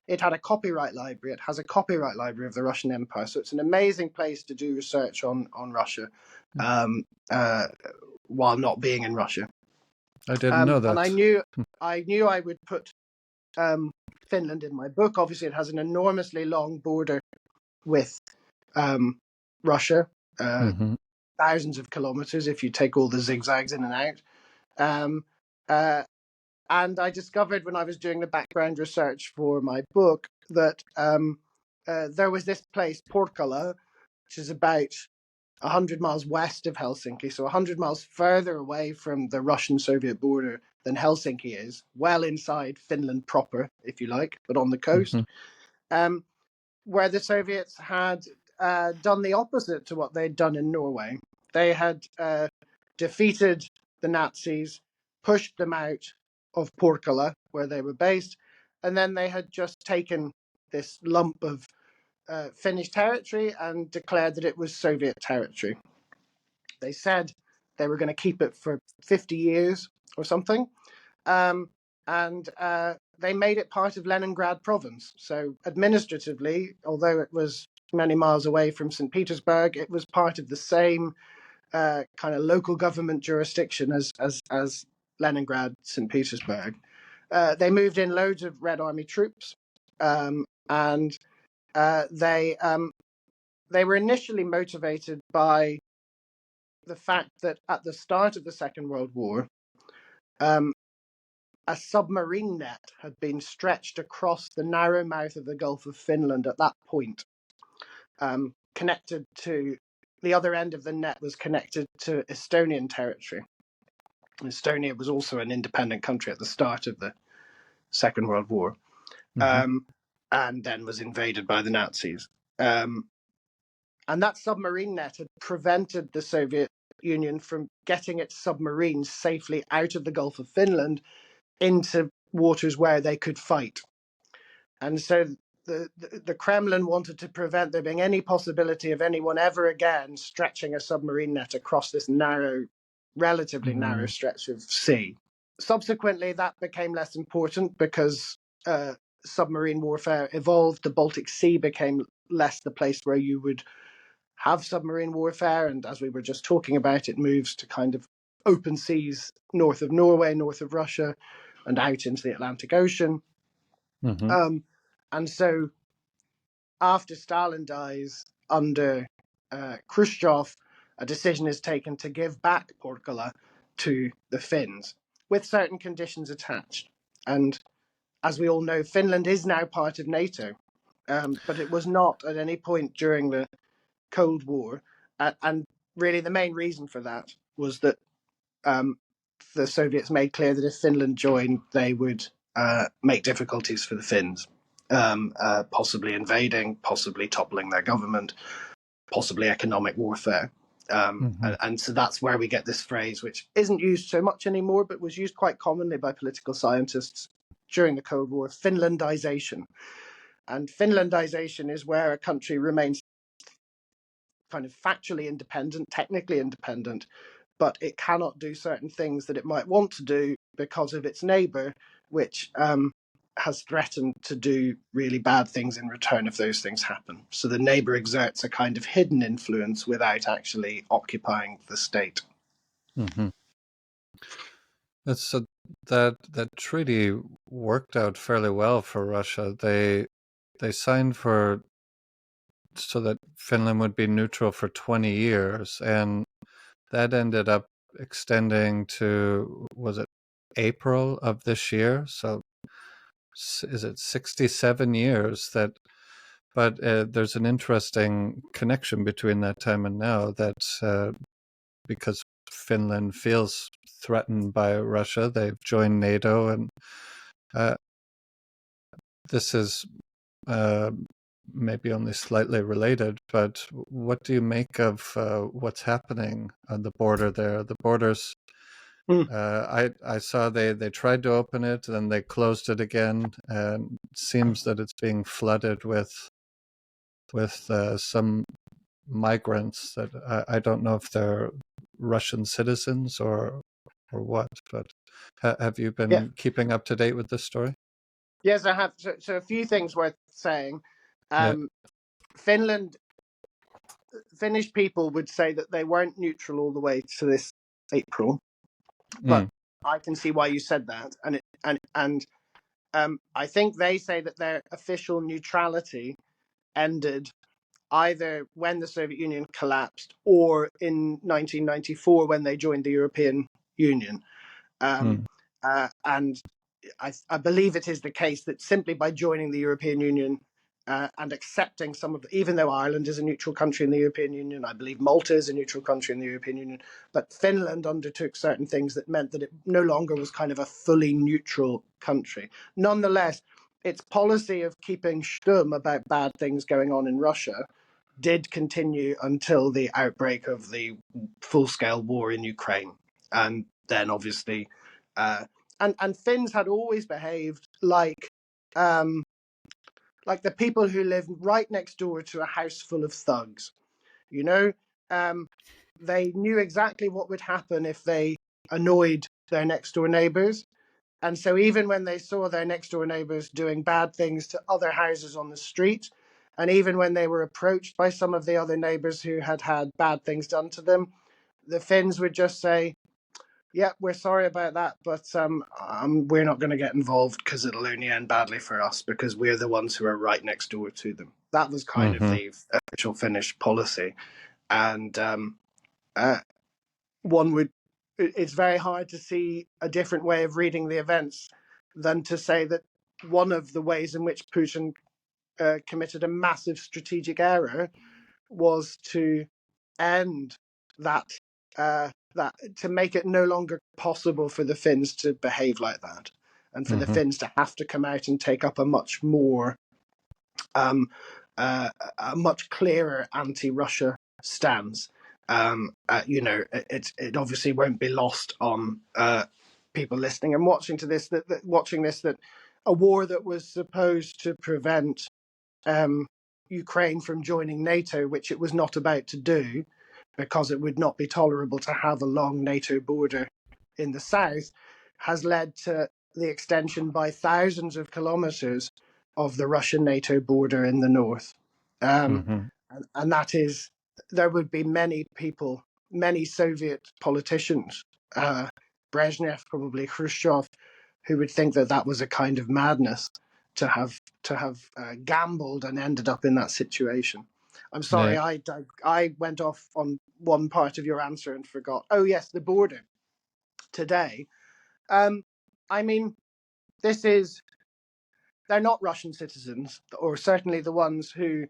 It had a copyright library. It has a copyright library of the Russian Empire, so it's an amazing place to do research on Russia while not being in Russia. I didn't know that. And I knew I would put Finland in my book. Obviously, it has an enormously long border with Russia, thousands of kilometers if you take all the zigzags in and out. And I discovered when I was doing the background research for my book that there was this place, Porkala, which is about 100 miles west of Helsinki, so 100 miles further away from the Russian-Soviet border than Helsinki is, well inside Finland proper, if you like, but on the coast, where the Soviets had done the opposite to what they'd done in Norway. They had defeated the Nazis, pushed them out of Porkala, where they were based, and then they had just taken this lump of Finnish territory and declared that it was Soviet territory. They said they were going to keep it for 50 years or something, and they made it part of Leningrad province. So administratively, although it was many miles away from St. Petersburg, it was part of the same kind of local government jurisdiction as Leningrad, St. Petersburg. They moved in loads of Red Army troops, and they were initially motivated by the fact that at the start of the Second World War, a submarine net had been stretched across the narrow mouth of the Gulf of Finland at that point, connected to the other end of the net was connected to Estonian territory. Estonia was also an independent country at the start of the Second World War, and then was invaded by the Nazis. And that submarine net had prevented the Soviet Union from getting its submarines safely out of the Gulf of Finland into waters where they could fight. And so the Kremlin wanted to prevent there being any possibility of anyone ever again stretching a submarine net across this narrow, relatively narrow stretch of sea. Subsequently, that became less important because submarine warfare evolved. The Baltic Sea became less the place where you would have submarine warfare. And as we were just talking about, it moves to kind of open seas north of Norway, north of Russia, and out into the Atlantic Ocean. And so after Stalin dies under Khrushchev, a decision is taken to give back Porkala to the Finns with certain conditions attached. And as we all know, Finland is now part of NATO, but it was not at any point during the Cold War. And really the main reason for that was that the Soviets made clear that if Finland joined, they would make difficulties for the Finns, possibly invading, possibly toppling their government, possibly economic warfare. And so that's where we get this phrase, which isn't used so much anymore, but was used quite commonly by political scientists during the Cold War, Finlandization. And Finlandization is where a country remains kind of factually independent, technically independent, but it cannot do certain things that it might want to do because of its neighbour, which has threatened to do really bad things in return if those things happen. So the neighbour exerts a kind of hidden influence without actually occupying the state. That's that treaty worked out fairly well for Russia. They signed for so that Finland would be neutral for 20 years, and that ended up extending to, was it April of this year? So is it 67 years that, but there's an interesting connection between that time and now, that because Finland feels threatened by Russia, they've joined NATO, and this is maybe only slightly related, but what do you make of what's happening on the border there? The borders, I saw they tried to open it, then they closed it again, and it seems that it's being flooded with some migrants that I don't know if they're Russian citizens or what, but have you been keeping up to date with this story? Yes, I have. So a few things worth saying. Finnish people would say that they weren't neutral all the way to this April, but I can see why you said that, and I think they say that their official neutrality ended either when the Soviet Union collapsed or in 1994 when they joined the European Union. And I believe it is the case that simply by joining the European Union and accepting some of even though Ireland is a neutral country in the European Union, I believe Malta is a neutral country in the European Union, but Finland undertook certain things that meant that it no longer was kind of a fully neutral country. Nonetheless, its policy of keeping stum about bad things going on in Russia did continue until the outbreak of the full-scale war in Ukraine. And then obviously, and Finns had always behaved like the people who live right next door to a house full of thugs. You know, they knew exactly what would happen if they annoyed their next door neighbors. And so even when they saw their next door neighbors doing bad things to other houses on the street, and even when they were approached by some of the other neighbors who had had bad things done to them, the Finns would just say, yeah, we're sorry about that, but we're not going to get involved because it'll only end badly for us because we're the ones who are right next door to them. That was kind of the official Finnish policy. And it's very hard to see a different way of reading the events than to say that one of the ways in which Putin committed a massive strategic error was to end that to make it no longer possible for the Finns to behave like that, and for the Finns to have to come out and take up a much more a much clearer anti-Russia stance. It obviously won't be lost on people listening and watching to this that a war that was supposed to prevent Ukraine from joining NATO, which it was not about to do, because it would not be tolerable to have a long NATO border in the south, has led to the extension by thousands of kilometers of the Russian NATO border in the north. And that is, there would be many people, many Soviet politicians, Brezhnev, probably Khrushchev, who would think that that was a kind of madness to have gambled and ended up in that situation. I'm sorry, Yeah. I went off on one part of your answer and forgot. Oh yes, the border today. I mean, they're not Russian citizens, or certainly the ones who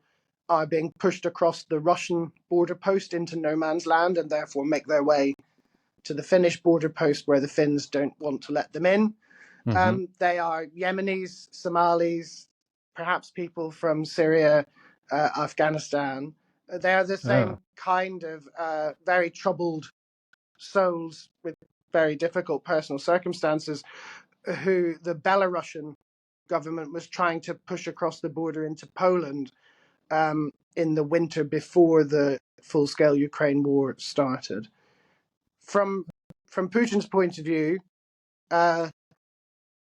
are being pushed across the Russian border post into no man's land and therefore make their way to the Finnish border post where the Finns don't want to let them in. They are Yemenis, Somalis, perhaps people from Syria, Afghanistan. They are the same kind of very troubled souls with very difficult personal circumstances who the Belarusian government was trying to push across the border into Poland in the winter before the full-scale Ukraine war started. From Putin's point of view,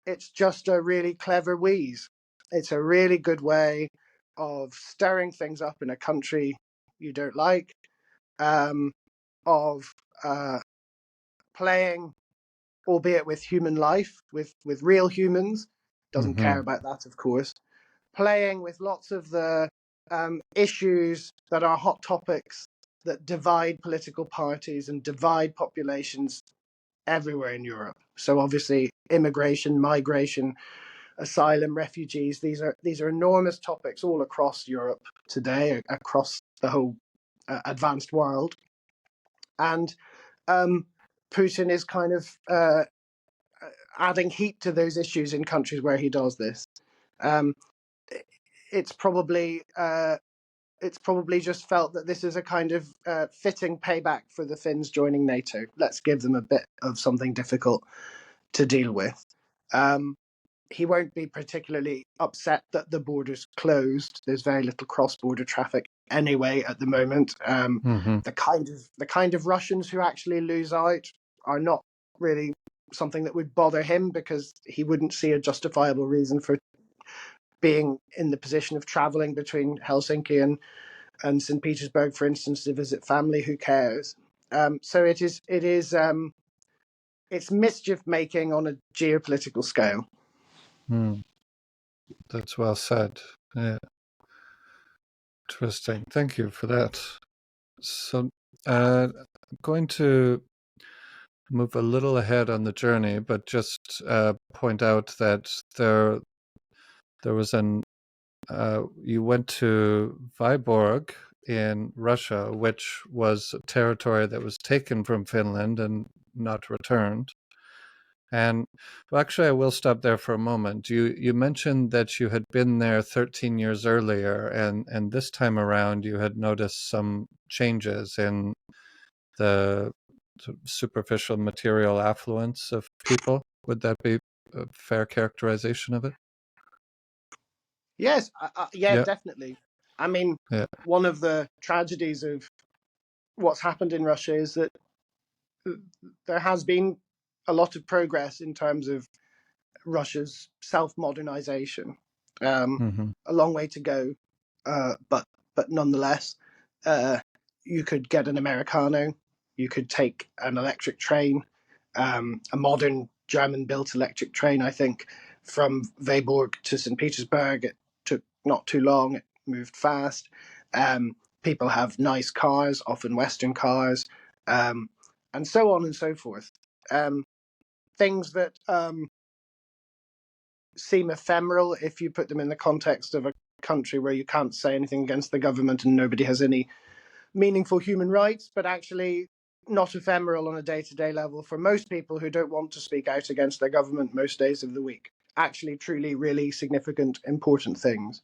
it's just a really clever wheeze. It's a really good way of stirring things up in a country you don't like, of playing, albeit with human life, with real humans. Doesn't care about that, of course. Playing with lots of the issues that are hot topics that divide political parties and divide populations everywhere in Europe. So obviously, immigration, migration, asylum, refugees. These are enormous topics all across Europe today, across the whole advanced world, and Putin is kind of adding heat to those issues in countries where he does this. It's probably just felt that this is a kind of fitting payback for the Finns joining NATO. Let's give them a bit of something difficult to deal with. He won't be particularly upset that the border's closed. There's very little cross-border traffic anyway at the moment. The kind of Russians who actually lose out are not really something that would bother him, because he wouldn't see a justifiable reason for being in the position of traveling between Helsinki and St. Petersburg, for instance, to visit family. Who cares? So it's mischief making on a geopolitical scale. That's well said. Yeah. Interesting. Thank you for that. So I'm going to move a little ahead on the journey, but just point out that there was you went to Vyborg in Russia, which was a territory that was taken from Finland and not returned. And well, actually, I will stop there for a moment. You mentioned that you had been there 13 years earlier, and this time around you had noticed some changes in the superficial material affluence of people. Would that be a fair characterization of it? Yes, Yeah. definitely. I mean, Yeah. one of the tragedies of what's happened in Russia is that there has been a lot of progress in terms of Russia's self-modernization. A long way to go, but nonetheless, you could get an Americano, you could take an electric train, a modern German-built electric train, I think, from Vyborg to St. Petersburg. It took not too long. It moved fast. People have nice cars, often Western cars, and so on and so forth. Things that seem ephemeral if you put them in the context of a country where you can't say anything against the government and nobody has any meaningful human rights, but actually not ephemeral on a day-to-day level for most people who don't want to speak out against their government most days of the week. Actually, truly, really significant, important things.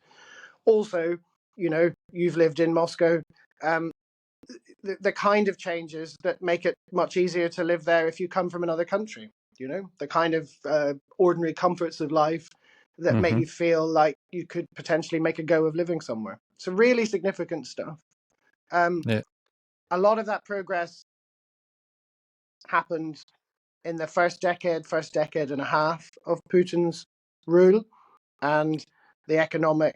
Also, you've lived in Moscow. The kind of changes that make it much easier to live there if you come from another country. The kind of ordinary comforts of life that make you feel like you could potentially make a go of living somewhere. So really significant stuff. Yeah. A lot of that progress happened in the first decade and a half of Putin's rule, and the economic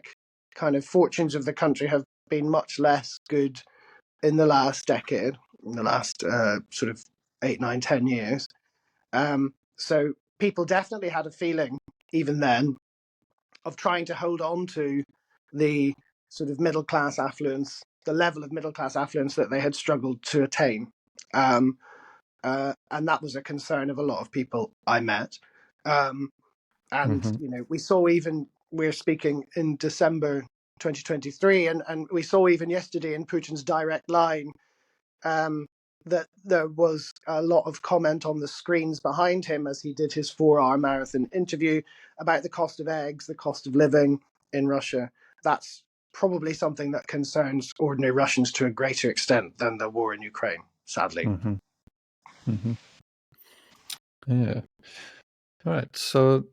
kind of fortunes of the country have been much less good in the last decade, in the last sort of 8, 9, 10 years. So people definitely had a feeling, even then, of trying to hold on to the sort of middle class affluence, the level of middle class affluence that they had struggled to attain. And that was a concern of a lot of people I met. And we saw, even we're speaking in December 2023, and we saw even yesterday in Putin's direct line that there was a lot of comment on the screens behind him as he did his 4-hour marathon interview about the cost of eggs, the cost of living in Russia. That's probably something that concerns ordinary Russians to a greater extent than the war in Ukraine, sadly. Yeah. All right. So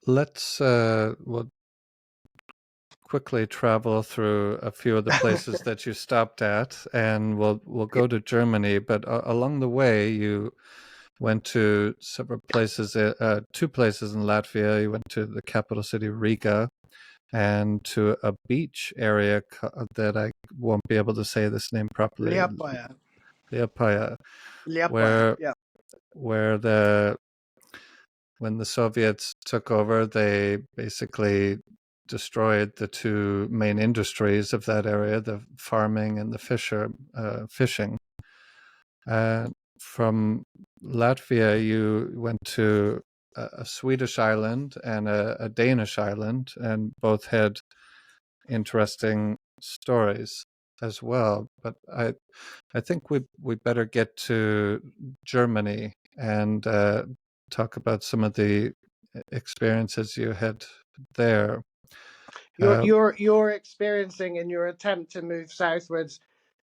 let's we'll quickly travel through a few of the places that you stopped at, and we'll go to Germany. But along the way, you went to several places, 2 places in Latvia. You went to the capital city Riga, and to a beach area that I won't be able to say this name properly. Liepaja, where yeah. When the Soviets took over, they basically destroyed the 2 main industries of that area, the farming and the fishing. From Latvia, you went to a Swedish island and a Danish island, and both had interesting stories as well. But I think we better get to Germany and talk about some of the experiences you had there. You're experiencing, in your attempt to move southwards,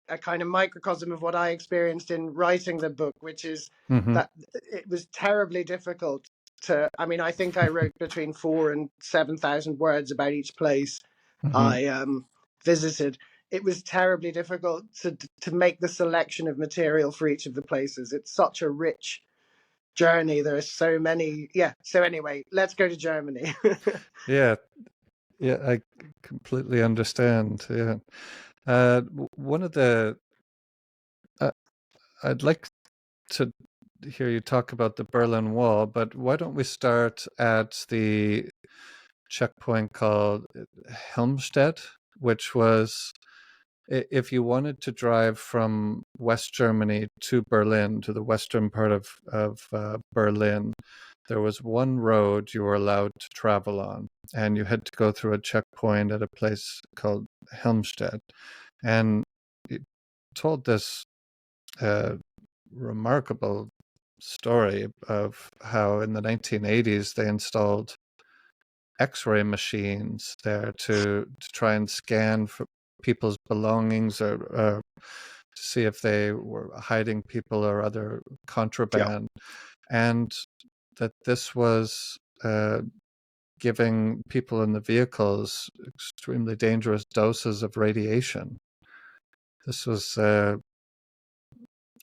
a kind of microcosm of what I experienced in writing the book, which is that it was terribly difficult to. I mean, I think I wrote between 4,000 and 7,000 words about each place I visited. It was terribly difficult to make the selection of material for each of the places. It's such a rich journey. There are so many. Yeah. So anyway, let's go to Germany. Yeah, I completely understand. Yeah, one of the I'd like to hear you talk about the Berlin Wall, but why don't we start at the checkpoint called Helmstedt, which was, if you wanted to drive from West Germany to Berlin, to the western part of Berlin, there was one road you were allowed to travel on, and you had to go through a checkpoint at a place called Helmstedt. And it told this remarkable story of how in the 1980s they installed X-ray machines there to try and scan for people's belongings or to see if they were hiding people or other contraband, and that this was giving people in the vehicles extremely dangerous doses of radiation. This was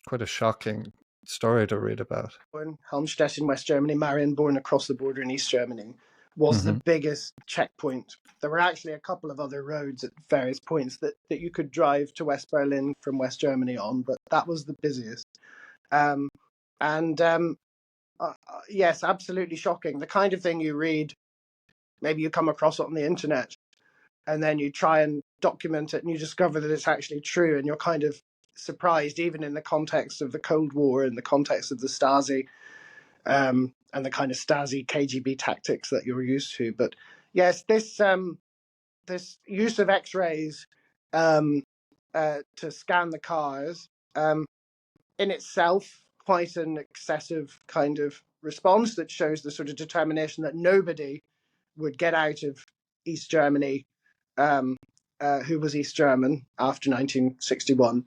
quite a shocking story to read about. Helmstedt in West Germany, Marienborn across the border in East Germany, was the biggest checkpoint. There were actually a couple of other roads at various points that you could drive to West Berlin from West Germany on, but that was the busiest. Yes, absolutely shocking. The kind of thing you read, maybe you come across it on the internet, and then you try and document it and you discover that it's actually true, and you're kind of surprised, even in the context of the Cold War, in the context of the Stasi, and the kind of Stasi KGB tactics that you're used to. But yes, this use of X-rays to scan the cars, in itself quite an excessive kind of response that shows the sort of determination that nobody would get out of East Germany who was East German after 1961.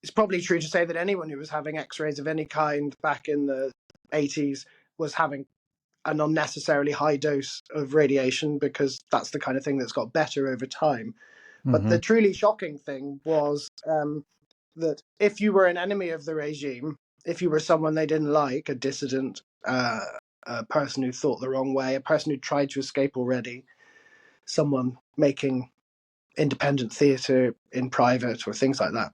It's probably true to say that anyone who was having X-rays of any kind back in the 80s was having an unnecessarily high dose of radiation, because that's the kind of thing that's got better over time. But the truly shocking thing was that if you were an enemy of the regime, if you were someone they didn't like, a dissident, a person who thought the wrong way, a person who tried to escape already, someone making independent theatre in private or things like that,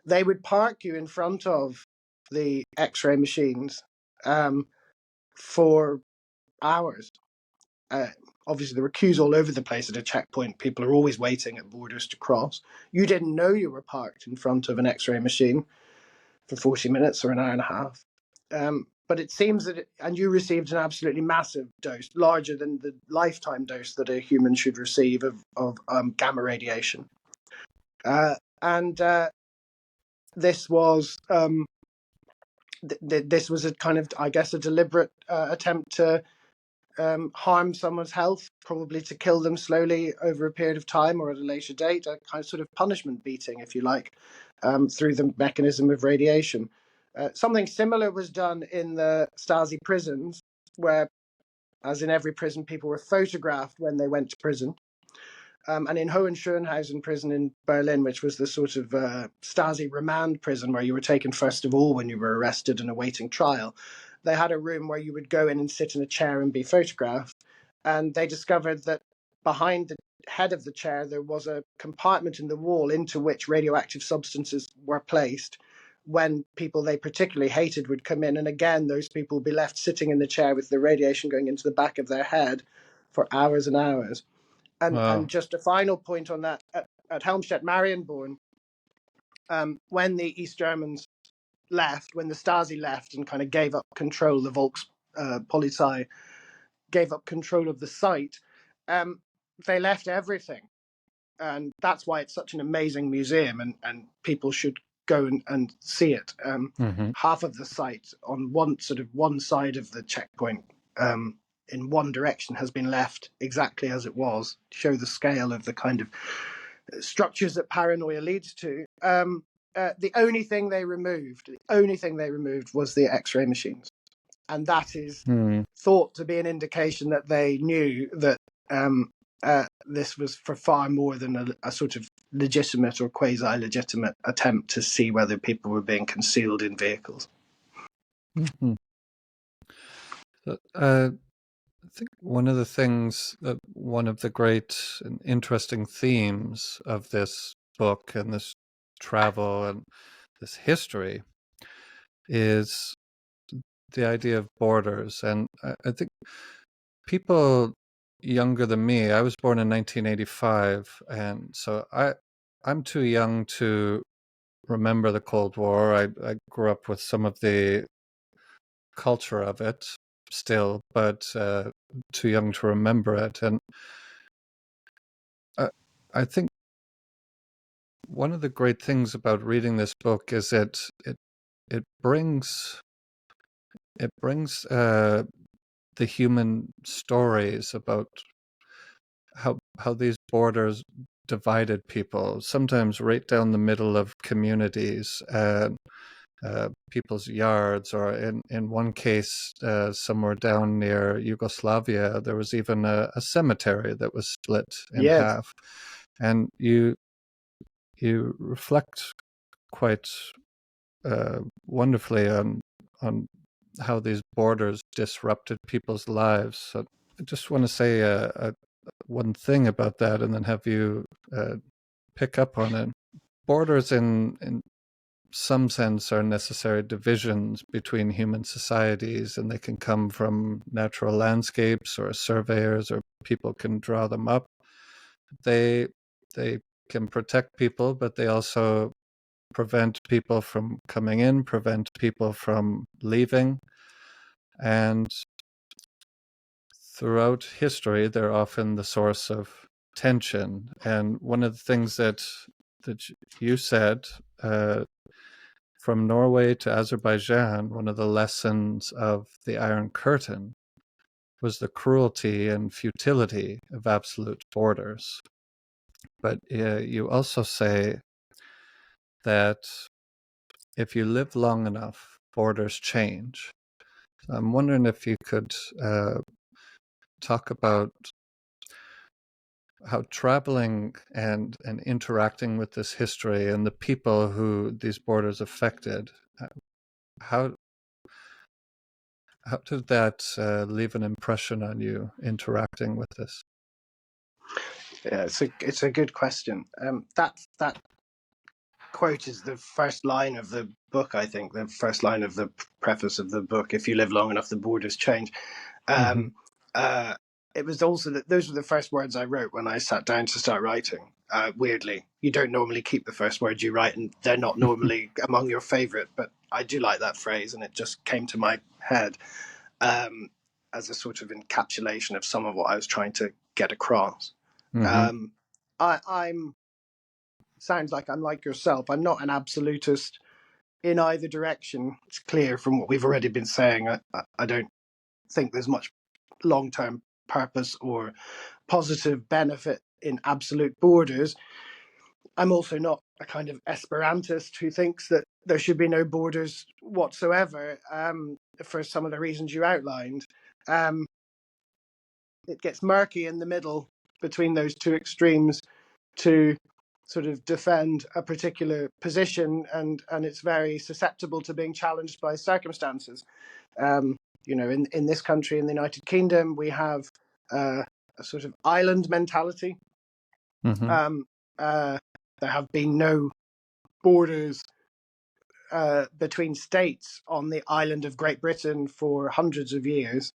they would park you in front of the X-ray machines for hours. Obviously, there were queues all over the place at a checkpoint. People are always waiting at borders to cross. You didn't know you were parked in front of an X-ray machine for 40 minutes or an hour and a half. But it seems that, and you received an absolutely massive dose, larger than the lifetime dose that a human should receive of gamma radiation. And this was this was a kind of, I guess, a deliberate attempt to harm someone's health, probably to kill them slowly over a period of time or at a later date, a kind of sort of punishment beating, if you like, through the mechanism of radiation. Something similar was done in the Stasi prisons, where, as in every prison, people were photographed when they went to prison. And in Hohenschönhausen prison in Berlin, which was the sort of Stasi remand prison where you were taken first of all when you were arrested and awaiting trial, they had a room where you would go in and sit in a chair and be photographed. And they discovered that behind the head of the chair, there was a compartment in the wall into which radioactive substances were placed when people they particularly hated would come in. And again, those people would be left sitting in the chair with the radiation going into the back of their head for hours and hours. And just a final point on that, at Helmstedt Marienborn, when the East Germans left, when the Stasi left and kind of gave up control, the Volkspolizei gave up control of the site, they left everything. And that's why it's such an amazing museum, and people should go and see it. Half of the site on one side of the checkpoint, in one direction, has been left exactly as it was, to show the scale of the kind of structures that paranoia leads to. The only thing they removed was the X-ray machines, and that is thought to be an indication that they knew that this was for far more than a sort of legitimate or quasi-legitimate attempt to see whether people were being concealed in vehicles. I think one of the great and interesting themes of this book and this travel and this history is the idea of borders. And I think people younger than me, I was born in 1985, and so I'm too young to remember the Cold War. I grew up with some of the culture of it still, but too young to remember it. And I think one of the great things about reading this book is it brings the human stories about how these borders divided people, sometimes right down the middle of communities and people's yards, or in one case, somewhere down near Yugoslavia, there was even a cemetery that was split in half. And you reflect quite wonderfully on how these borders disrupted people's lives. So I just want to say one thing about that, and then have you pick up on it. Borders, in some sense, are necessary divisions between human societies, and they can come from natural landscapes or surveyors, or people can draw them up. They can protect people, but they also prevent people from coming in, prevent people from leaving. And throughout history, they're often the source of tension. And one of the things that you said, from Norway to Azerbaijan, one of the lessons of the Iron Curtain was the cruelty and futility of absolute borders. But you also say that if you live long enough, borders change. So I'm wondering if you could talk about how traveling and interacting with this history and the people who these borders affected, how did that leave an impression on you interacting with this? Yeah, it's a good question. That quote is the first line of the book. I think the first line of the preface of the book. If you live long enough, the borders change. Mm-hmm. It was also that those were the first words I wrote when I sat down to start writing. Weirdly, you don't normally keep the first words you write, and they're not normally among your favorite. But I do like that phrase, and it just came to my head as a sort of encapsulation of some of what I was trying to get across. Mm-hmm. I'm sounds like I'm like yourself. I'm not an absolutist in either direction. It's clear from what we've already been saying. I don't think there's much long-term purpose or positive benefit in absolute borders. I'm also not a kind of Esperantist who thinks that there should be no borders whatsoever, for some of the reasons you outlined. It gets murky in the middle between those two extremes to sort of defend a particular position, and it's very susceptible to being challenged by circumstances. In this country, in the United Kingdom, we have a sort of island mentality. Mm-hmm. There have been no borders between states on the island of Great Britain for hundreds of years.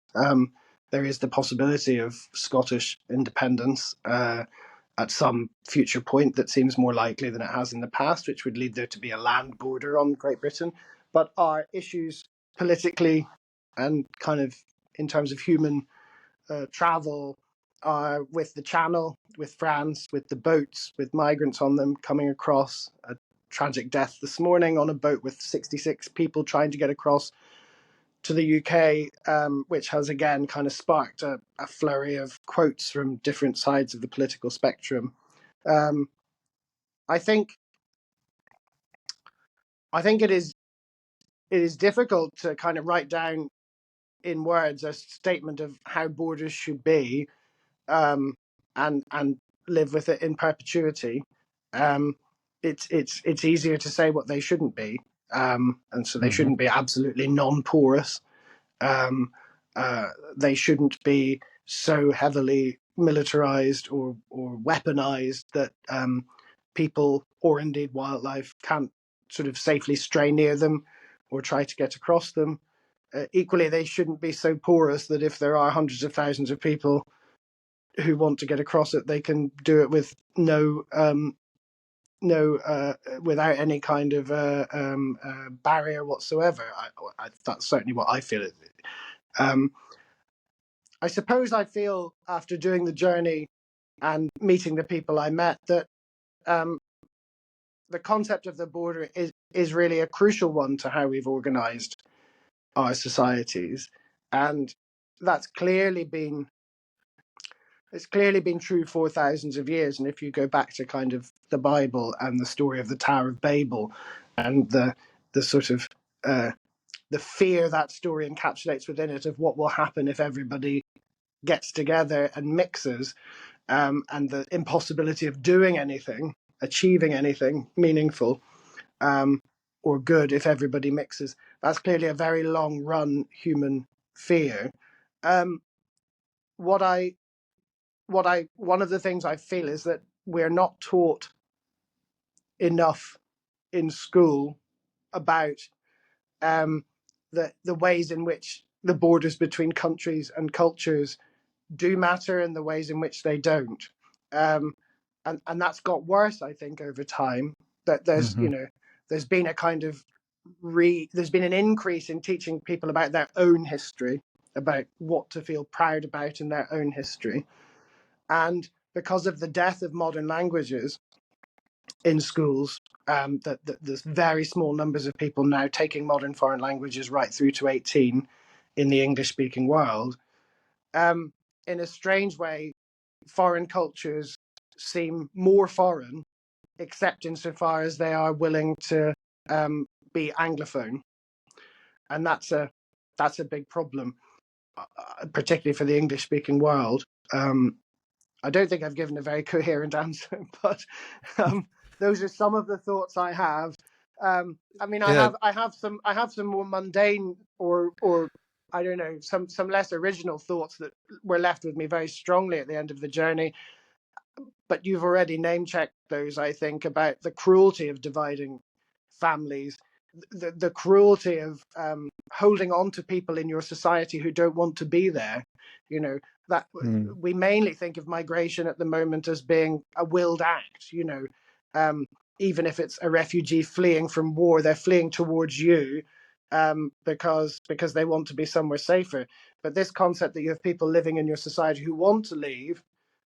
There is the possibility of Scottish independence at some future point that seems more likely than it has in the past, which would lead there to be a land border on Great Britain. But our issues politically and kind of in terms of human travel are with the Channel, with France, with the boats, with migrants on them coming across. A tragic death this morning on a boat with 66 people trying to get across to the UK, which has again kind of sparked a flurry of quotes from different sides of the political spectrum. I think it is difficult to kind of write down in words a statement of how borders should be, and live with it in perpetuity. It's easier to say what they shouldn't be, and so they Mm-hmm. shouldn't be absolutely non-porous. Um, they shouldn't be so heavily militarized or weaponized that people or indeed wildlife can't sort of safely stray near them or try to get across them. Equally, they shouldn't be so porous that if there are hundreds of thousands of people who want to get across it, they can do it with without any kind of barrier whatsoever. That's certainly what I feel. I suppose I feel after doing the journey and meeting the people I met that um, the concept of the border is really a crucial one to how we've organized our societies, and that's clearly been true for thousands of years. And if you go back to kind of the Bible and the story of the Tower of Babel and the sort of the fear that story encapsulates within it of what will happen if everybody gets together and mixes, and the impossibility of doing anything, achieving anything meaningful or good if everybody mixes. That's clearly a very long run human fear. Um, what I one of the things I feel is that we're not taught enough in school about the ways in which the borders between countries and cultures do matter and the ways in which they don't. Um, and that's got worse, I think, over time. That Mm-hmm. there's been a kind of there's been an increase in teaching people about their own history, about what to feel proud about in their own history. And because of the death of modern languages in schools, that there's very small numbers of people now taking modern foreign languages right through to 18 in the English-speaking world. in a strange way, foreign cultures seem more foreign, except insofar as they are willing to be Anglophone, and that's a big problem, particularly for the English-speaking world. I don't think I've given a very coherent answer, but those are some of the thoughts I have. I mean, Yeah, I have some more mundane or I don't know, some less original thoughts that were left with me very strongly at the end of the journey. But you've already name checked those, I think, about the cruelty of dividing families, the cruelty of holding on to people in your society who don't want to be there. You know, that we mainly think of migration at the moment as being a willed act, even if it's a refugee fleeing from war, they're fleeing towards you because they want to be somewhere safer. But this concept that you have people living in your society who want to leave,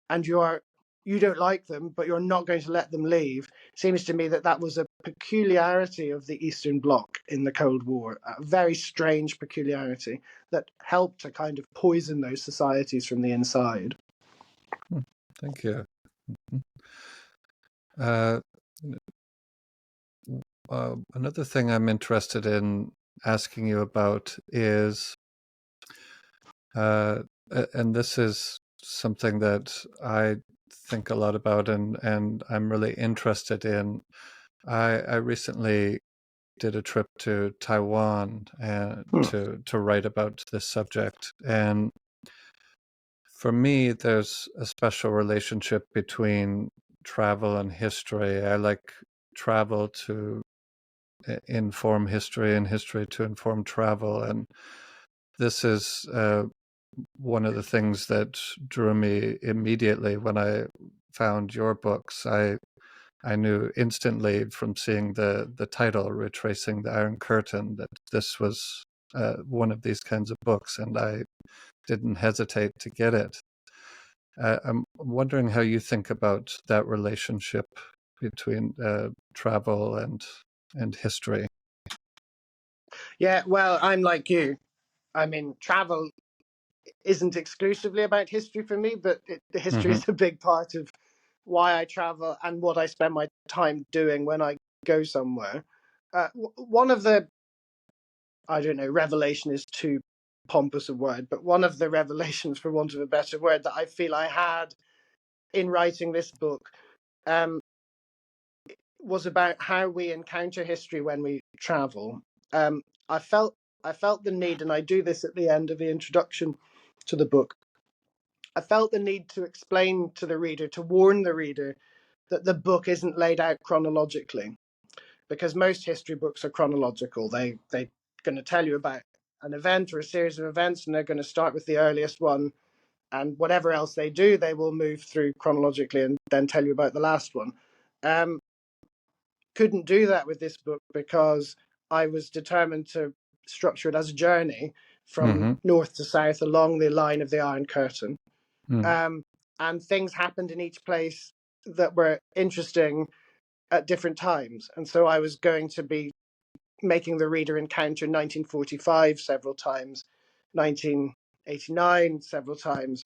and you don't like them, but you're not going to let them leave, seems to me that was a peculiarity of the Eastern Bloc in the Cold War, a very strange peculiarity that helped to kind of poison those societies from the inside. Thank you. Uh, another thing I'm interested in asking you about is, and this is something that I think a lot about and I'm really interested in. I recently did a trip to Taiwan to write about this subject, and for me, there's a special relationship between travel and history. I like travel to inform history and history to inform travel, and this is one of the things that drew me immediately when I found your books. I knew instantly from seeing the title, Retracing the Iron Curtain, that this was one of these kinds of books, and I didn't hesitate to get it. I'm wondering how you think about that relationship between travel and history. Yeah, well, I'm like you. I mean, travel isn't exclusively about history for me, but the history is a big part of why I travel and what I spend my time doing when I go somewhere. One of the, I don't know, revelation is too pompous a word, but one of the revelations, for want of a better word, that I feel I had in writing this book was about how we encounter history when we travel. Um, I felt the need, and I do this at the end of the introduction to the book. I felt the need to explain to the reader, to warn the reader, that the book isn't laid out chronologically, because most history books are chronological. They're going to tell you about an event or a series of events, and they're going to start with the earliest one, and whatever else they do, they will move through chronologically and then tell you about the last one. Couldn't do that with this book because I was determined to structure it as a journey from north to south along the line of the Iron Curtain. And things happened in each place that were interesting at different times. And so I was going to be making the reader encounter 1945 several times, 1989 several times,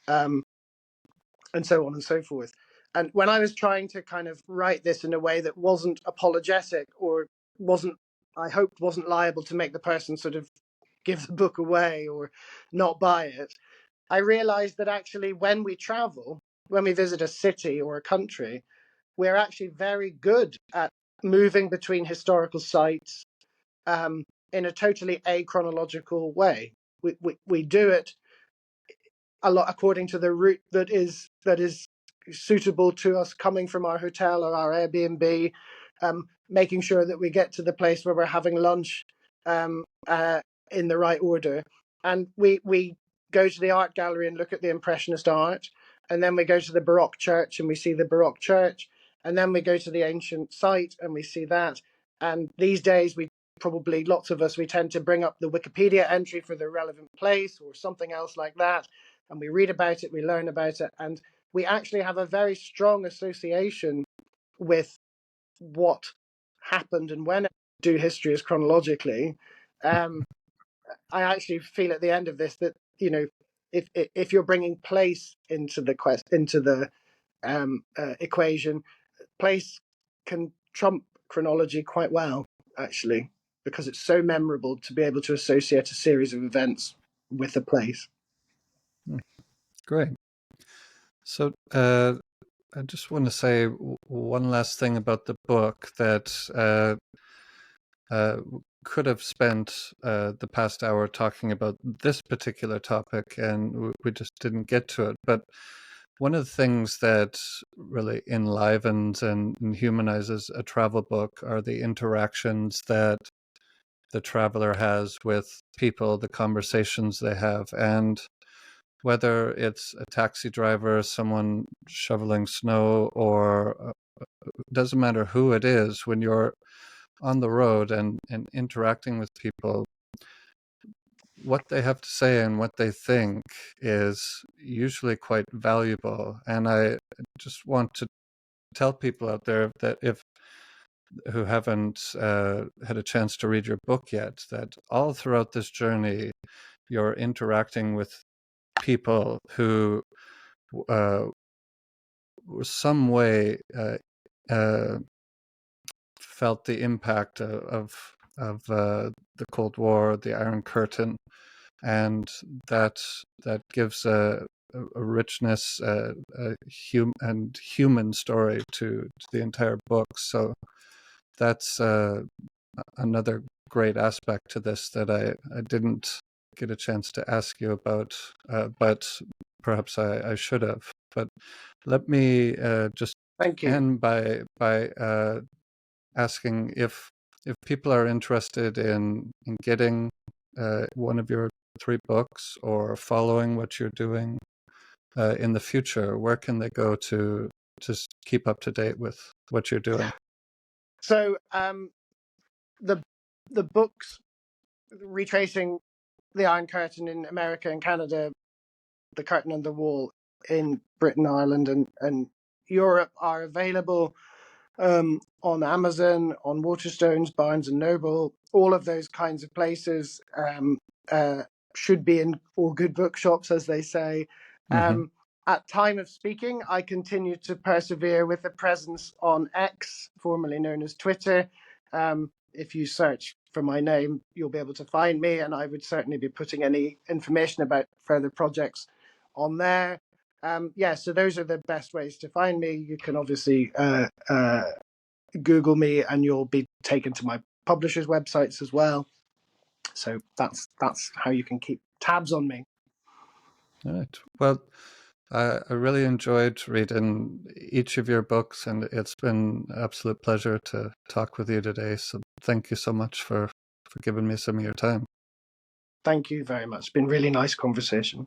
and so on and so forth. And when I was trying to kind of write this in a way that wasn't apologetic or I hoped wasn't liable to make the person sort of give the book away or not buy it, I realized that actually when we travel, when we visit a city or a country, we're actually very good at moving between historical sites in a totally achronological way. We do it a lot according to the route that is suitable to us coming from our hotel or our Airbnb, making sure that we get to the place where we're having lunch in the right order. And we go to the art gallery and look at the Impressionist art. And then we go to the Baroque church and we see the Baroque church. And then we go to the ancient site and we see that. And these days, lots of us, we tend to bring up the Wikipedia entry for the relevant place or something else like that. And we read about it, we learn about it. And we actually have a very strong association with what happened and when. Do history as chronologically. I actually feel at the end of this that, if you're bringing place into the equation, place can trump chronology quite well, actually, because it's so memorable to be able to associate a series of events with a place. Great. So I just want to say one last thing about the book that could have spent the past hour talking about this particular topic, and we just didn't get to it. But one of the things that really enlivens and humanizes a travel book are the interactions that the traveler has with people, the conversations they have, and whether it's a taxi driver, someone shoveling snow, or doesn't matter who it is, when you're on the road and interacting with people, what they have to say and what they think is usually quite valuable. And I just want to tell people out there that who haven't had a chance to read your book yet, that all throughout this journey, you're interacting with people who some way felt the impact of the Cold War, the Iron Curtain, and that gives a richness, and human story to the entire book. So that's another great aspect to this that I didn't get a chance to ask you about, but perhaps I should have. But let me just Thank you. end by asking if people are interested in getting one of your 3 books or following what you're doing in the future, where can they go to just keep up to date with what you're doing? So the books retracing the Iron Curtain in America and Canada, the Curtain and the Wall in Britain, Ireland, and Europe are available on Amazon, on Waterstones, Barnes and Noble, all of those kinds of places. Should be in all good bookshops, as they say. At time of speaking, I continue to persevere with a presence on X, formerly known as Twitter. If you search for my name, you'll be able to find me, and I would certainly be putting any information about further projects on there. So those are the best ways to find me. You can obviously Google me, and you'll be taken to my publishers' websites as well. So that's how you can keep tabs on me. All right. Well, I really enjoyed reading each of your books, and it's been an absolute pleasure to talk with you today. So thank you so much for giving me some of your time. Thank you very much. It's been a really nice conversation.